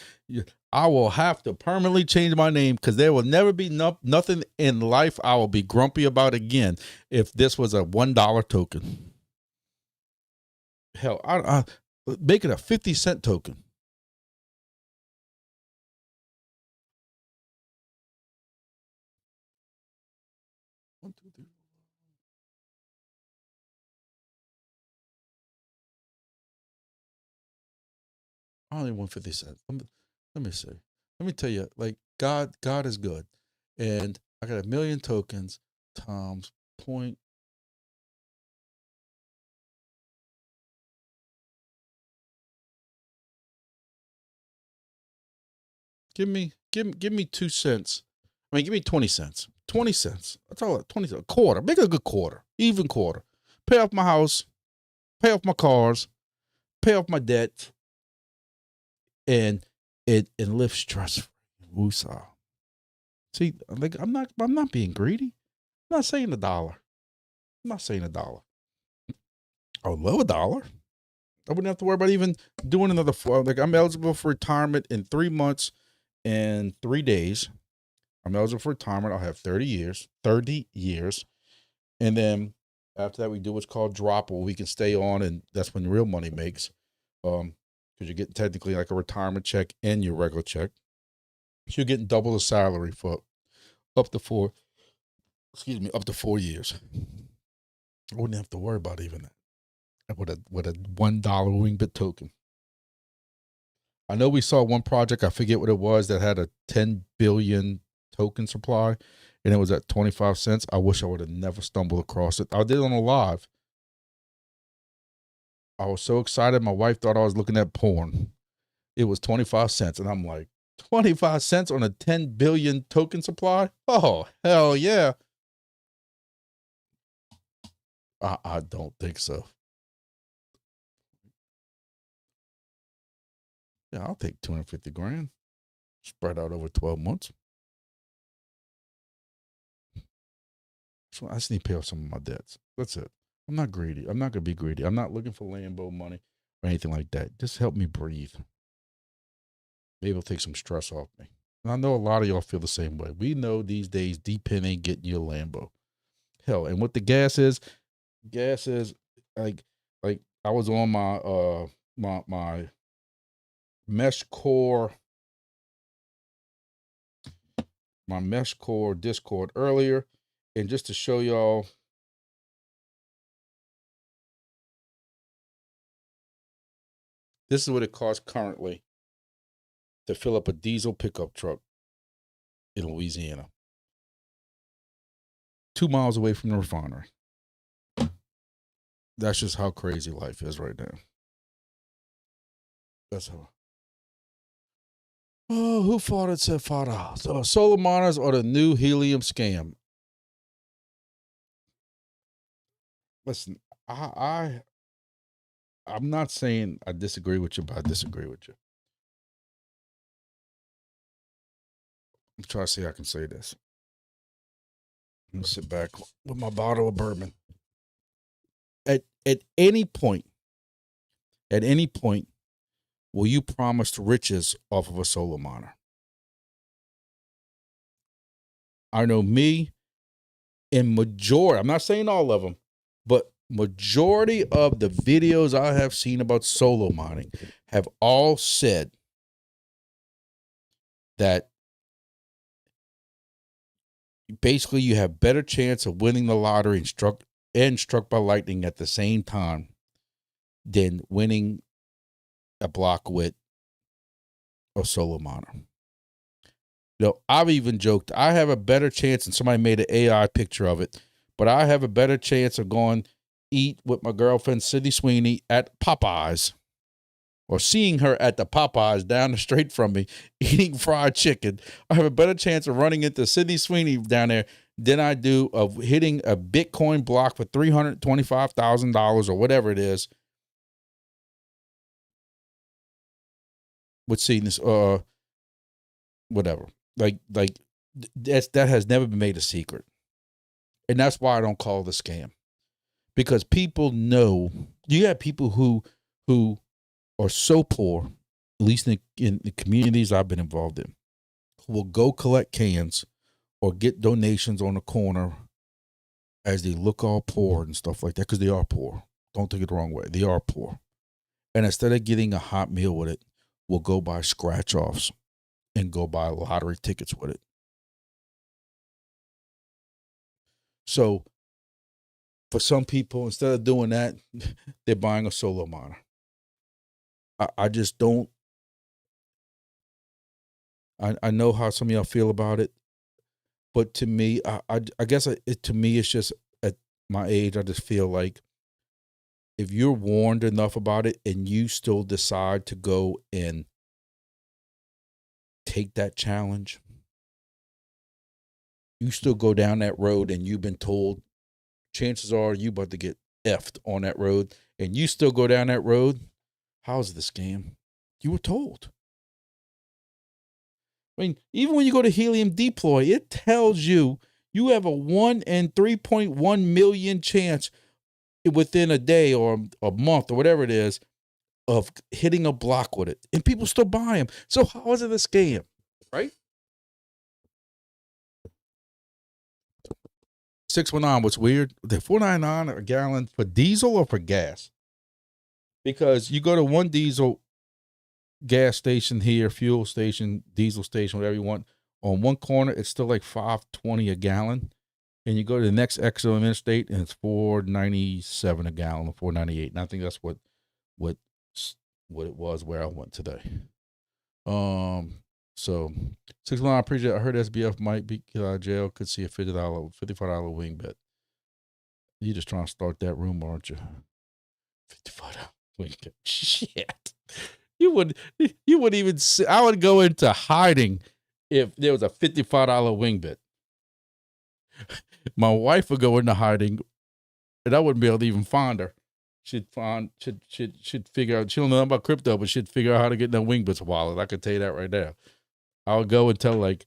I will have to permanently change my name because there will never be nothing in life I will be grumpy about again if this was a $1 token. Hell, I make it a 50-cent token. One, two, three. I only want 50 cents. Let me see. Let me tell you, like God is good. And I got 1 million tokens times point. Give me 2 cents. I mean, give me 20 cents. 20 cents. That's all. 20 cents. A quarter. Make it a good quarter. Even quarter. Pay off my house. Pay off my cars. Pay off my debt. And live stress free. Woosah. See, like I'm not being greedy. I'm not saying $1. I'm not saying $1. I would love $1. I wouldn't have to worry about even doing another 4. Like I'm eligible for retirement in 3 months and 3 days. I'm eligible for retirement. I'll have 30 years. 30 years. And then after that, we do what's called drop, where we can stay on, and that's when real money makes. Because you're getting technically like a retirement check and your regular check. So you're getting double the salary for up to 4 years. I wouldn't have to worry about even that with a $1 Wingbit token. I know we saw one project, I forget what it was, that had a 10 billion token supply, and it was at 25 cents. I wish I would have never stumbled across it. I did it on a live. I was so excited. My wife thought I was looking at porn. It was 25 cents, and I'm like, 25 cents on a 10 billion token supply? Oh, hell yeah. I don't think so. Yeah, I'll take 250 grand spread out over 12 months. So I just need to pay off some of my debts. That's it. I'm not greedy. I'm not going to be greedy. I'm not looking for Lambo money or anything like that. Just help me breathe. Maybe it'll take some stress off me. And I know a lot of y'all feel the same way. We know these days D-Pen ain't getting you a Lambo. Hell, and what the gas is like I was on my mesh core Discord earlier, and just to show y'all, this is what it costs currently to fill up a diesel pickup truck in Louisiana, 2 miles away from the refinery. That's just how crazy life is right now. That's how. Oh, who fought it? Said fought. So solar miners are the new helium scam. Listen, I'm not saying I disagree with you, but I disagree with you. I'm trying to see how I can say this. I'm gonna sit back with my bottle of bourbon. At any point, will you promise riches off of a solar miner? I know me, in majority, I'm not saying all of them, but majority of the videos I have seen about solar mining have all said that basically you have better chance of winning the lottery and struck by lightning at the same time than winning a block with a solar miner. You know, I've even joked, I have a better chance, and somebody made an AI picture of it, but I have a better chance of going eat with my girlfriend, Sydney Sweeney, at Popeyes, or seeing her at the Popeyes down the street from me, eating fried chicken. I have a better chance of running into Sydney Sweeney down there than I do of hitting a Bitcoin block for $325,000 or whatever it is. With seeing this, whatever. Like that has never been made a secret. And that's why I don't call it a scam. Because people know, you have people who are so poor, at least in the communities I've been involved in, who will go collect cans or get donations on the corner as they look all poor and stuff like that, because they are poor. Don't take it the wrong way. They are poor. And instead of getting a hot meal with it, will go buy scratch-offs and go buy lottery tickets with it. So for some people, instead of doing that, they're buying a solar miner. I just don't. I know how some of y'all feel about it, but to me, I guess to me, it's just at my age, I just feel like if you're warned enough about it and you still decide to go and take that challenge, you still go down that road and you've been told, chances are you about to get effed on that road, and you still go down that road, how's the scam? You were told. I mean, even when you go to helium deploy, it tells you you have a 1 in 3.1 million chance within a day or a month or whatever it is of hitting a block with it. And people still buy them. So how is it a scam? Right? 619, what's weird? They're $4.99 a gallon for diesel or for gas? Because you go to one diesel gas station here, fuel station, diesel station, whatever you want. On one corner, it's still like $5.20 a gallon. And you go to the next exit on interstate, and it's $4.97 a gallon or $4.98. And I think that's what it was where I went today. So 619, I appreciate it. I heard SBF might be out of jail. Could see a $55 wing bet. You just trying to start that rumor, aren't you? $55 wing bet. Shit. You wouldn't even see, I would go into hiding if there was a $55 wing bet. My wife would go into hiding, and I wouldn't be able to even find her. She'd figure out, she don't know nothing about crypto, but she'd figure out how to get in that Wingbits wallet. I could tell you that right now. I would go and tell, like,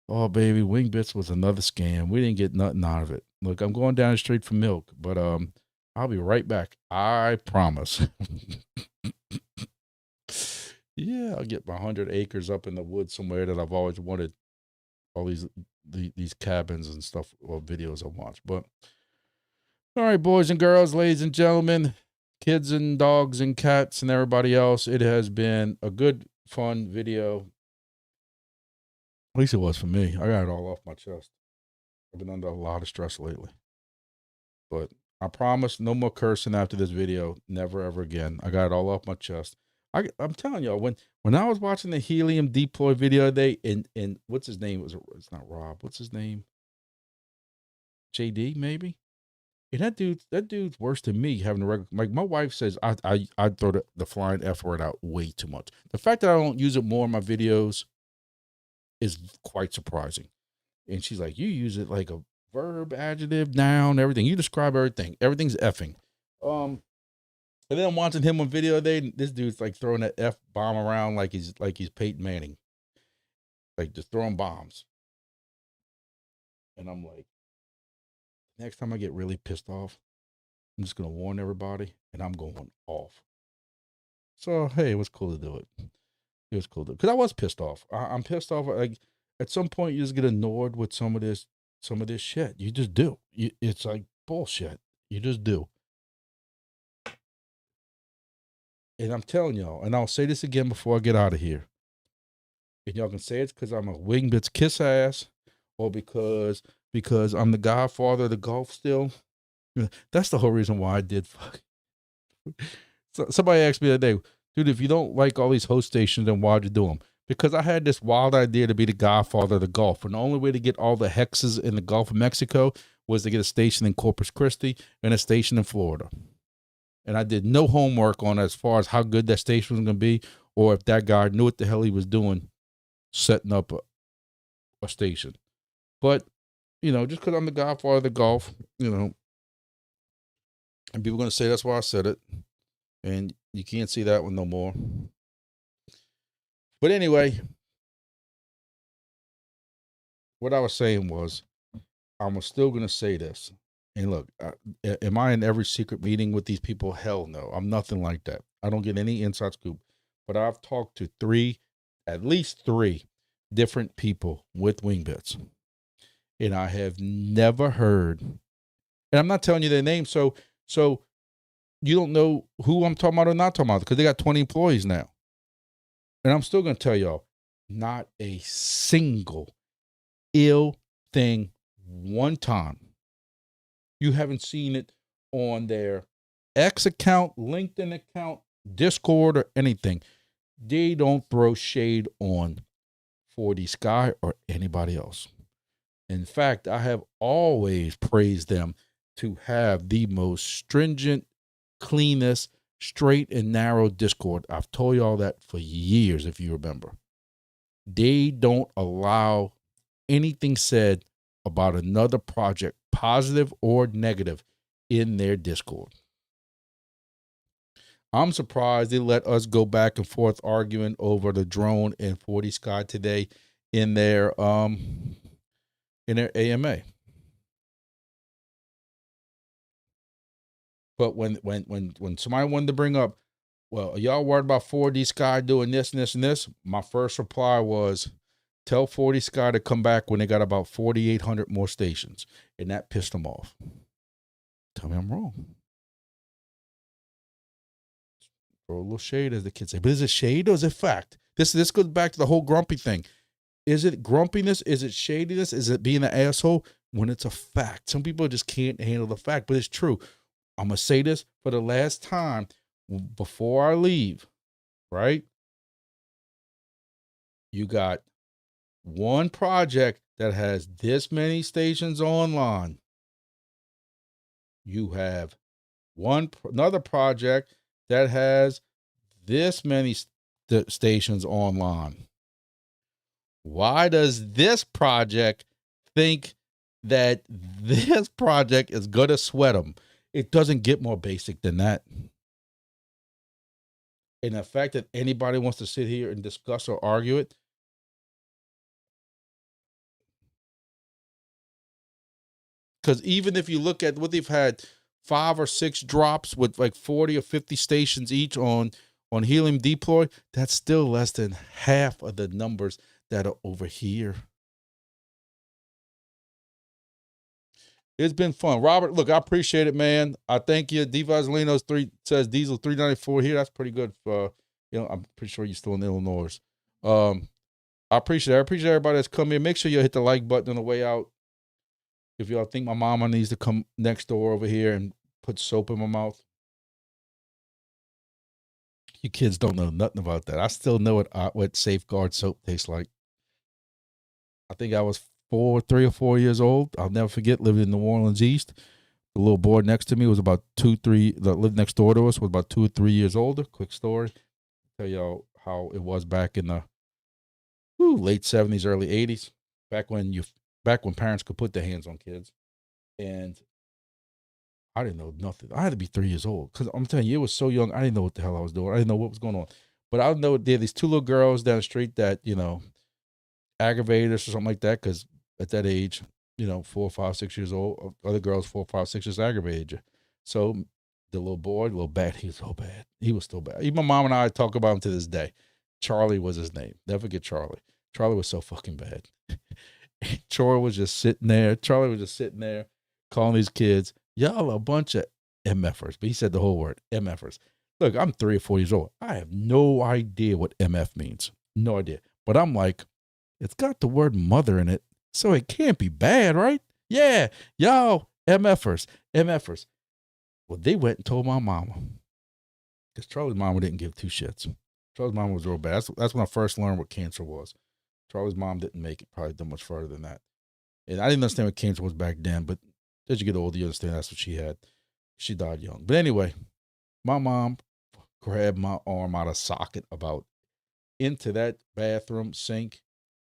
oh, baby, Wingbits was another scam. We didn't get nothing out of it. Look, I'm going down the street for milk, but I'll be right back. I promise. Yeah, I'll get my 100 acres up in the woods somewhere that I've always wanted. All these cabins and stuff or videos I watch. But all right, boys and girls, ladies and gentlemen, kids and dogs and cats and everybody else, it has been a good, fun video. At least it was for me. I got it all off my chest. I've been under a lot of stress lately. But I promise no more cursing after this video. Never, ever again. I got it all off my chest. I'm telling y'all, when I was watching the helium deploy video today, and what's his name? It's not Rob. What's his name? JD, maybe? And that dude's worse than me having a regular, like my wife says I'd throw the flying F word out way too much. The fact that I don't use it more in my videos is quite surprising. And she's like, you use it like a verb, adjective, noun, everything. You describe everything. Everything's effing. And then I'm watching him on video today, and this dude's like throwing that F bomb around like he's Peyton Manning. Like just throwing bombs. And I'm like, next time I get really pissed off, I'm just going to warn everybody, and I'm going off. So, hey, it was cool to do it. It was cool to, because I was pissed off. I'm pissed off. Like, at some point, you just get annoyed with some of this shit. You just do. It's like bullshit. You just do. And I'm telling y'all, and I'll say this again before I get out of here. And y'all can say it's because I'm a Wingbits kiss ass, or because I'm the godfather of the golf still. That's the whole reason why I did fuck. So somebody asked me the other day, dude, if you don't like all these host stations, then why'd you do them? Because I had this wild idea to be the godfather of the golf. And the only way to get all the hexes in the Gulf of Mexico was to get a station in Corpus Christi and a station in Florida. And I did no homework on as far as how good that station was going to be, or if that guy knew what the hell he was doing setting up a station. But, just because I'm the godfather of the golf, and people are going to say that's why I said it. And you can't see that one no more. But anyway, what I was saying was, I'm still going to say this. And look, am I in every secret meeting with these people? Hell no. I'm nothing like that. I don't get any inside scoop. But I've talked to at least three different people with Wingbits. And I have never heard, and I'm not telling you their names, so you don't know who I'm talking about or not talking about, because they got 20 employees now. And I'm still going to tell y'all, not a single ill thing one time. You haven't seen it on their X account, LinkedIn account, Discord, or anything. They don't throw shade on 4D Sky or anybody else. In fact, I have always praised them to have the most stringent, cleanest, straight and narrow Discord. I've told you all that for years, if you remember. They don't allow anything said about another project, positive or negative, in their Discord. I'm surprised they let us go back and forth arguing over the drone and 4D Sky today in their AMA. But when somebody wanted to bring up, well, are y'all worried about 4D Sky doing this and this and this? My first reply was, tell 4D Sky to come back when they got about 4,800 more stations. And that pissed them off. Tell me I'm wrong. Throw a little shade, as the kids say. But is it shade or is it fact? This goes back to the whole grumpy thing. Is it grumpiness? Is it shadiness? Is it being an asshole? When it's a fact. Some people just can't handle the fact, but it's true. I'm going to say this for the last time before I leave, right? You got one project that has this many stations online. You have another project that has this many stations online. Why does this project think that this project is going to sweat them? It doesn't get more basic than that. And the fact that anybody wants to sit here and discuss or argue it, because even if you look at what they've had, 5 or 6 drops with like 40 or 50 stations each on helium deploy, that's still less than half of the numbers that are over here. It's been fun. Robert, look, I appreciate it, man. I thank you. D Vaselino's 3 says diesel 394 here. That's pretty good. I'm pretty sure you're still in Illinois. I appreciate it. I appreciate everybody that's come here. Make sure you hit the like button on the way out. If y'all think my mama needs to come next door over here and put soap in my mouth. You kids don't know nothing about that. I still know what Safeguard soap tastes like. I think I was 3 or 4 years old. I'll never forget, living in New Orleans East. The little boy next to me was about 2, 3, that lived next door to us was about 2 or 3 years older. Quick story. Tell y'all how it was back in the late 70s, early 80s, back when parents could put their hands on kids. And I didn't know nothing. I had to be 3 years old because I'm telling you, it was so young. I didn't know what the hell I was doing. I didn't know what was going on. But I know there are these 2 little girls down the street that, aggravated us or something like that, because at that age, 4, 5, 6 years old, other girls 4, 5, 6 years aggravated you. So the little boy, little bad, he was so bad. He was still bad. Even my mom and I talk about him to this day. Charlie was his name. Never forget Charlie. Charlie was so fucking bad. Charlie was just sitting there calling these kids, y'all a bunch of MFers. But he said the whole word, MFers. Look, I'm 3 or 4 years old. I have no idea what MF means. No idea. But I'm like, it's got the word mother in it, so it can't be bad, right? Yeah, y'all MFers. Well, they went and told my mama, because Charlie's mama didn't give 2 shits. Charlie's mama was real bad. That's when I first learned what cancer was. Charlie's mom didn't make it probably that much further than that. And I didn't understand what cancer was back then, but as you get older, you understand that's what she had. She died young. But anyway, my mom grabbed my arm out of socket about into that bathroom sink,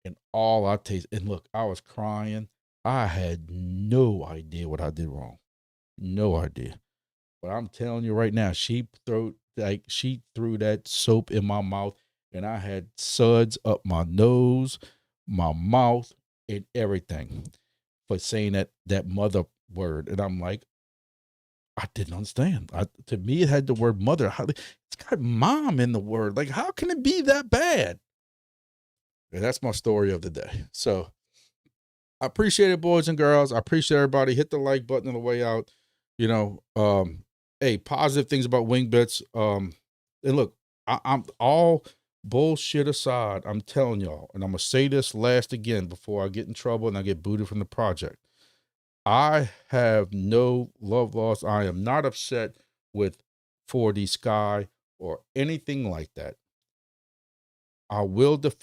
and all I tasted, and look, I was crying. I had no idea what I did wrong. No idea. But I'm telling you right now, she threw that soap in my mouth, and I had suds up my nose, my mouth, and everything for saying that mother word. And I'm like, I didn't understand. To me, it had the word mother. It's got mom in the word. Like, how can it be that bad? And that's my story of the day. So I appreciate it, boys and girls. I appreciate everybody. Hit the like button on the way out. Hey, positive things about Wingbits. And look, I'm all bullshit aside. I'm telling y'all, and I'm going to say this last again before I get in trouble and I get booted from the project. I have no love lost. I am not upset with 4D Sky or anything like that. I will defend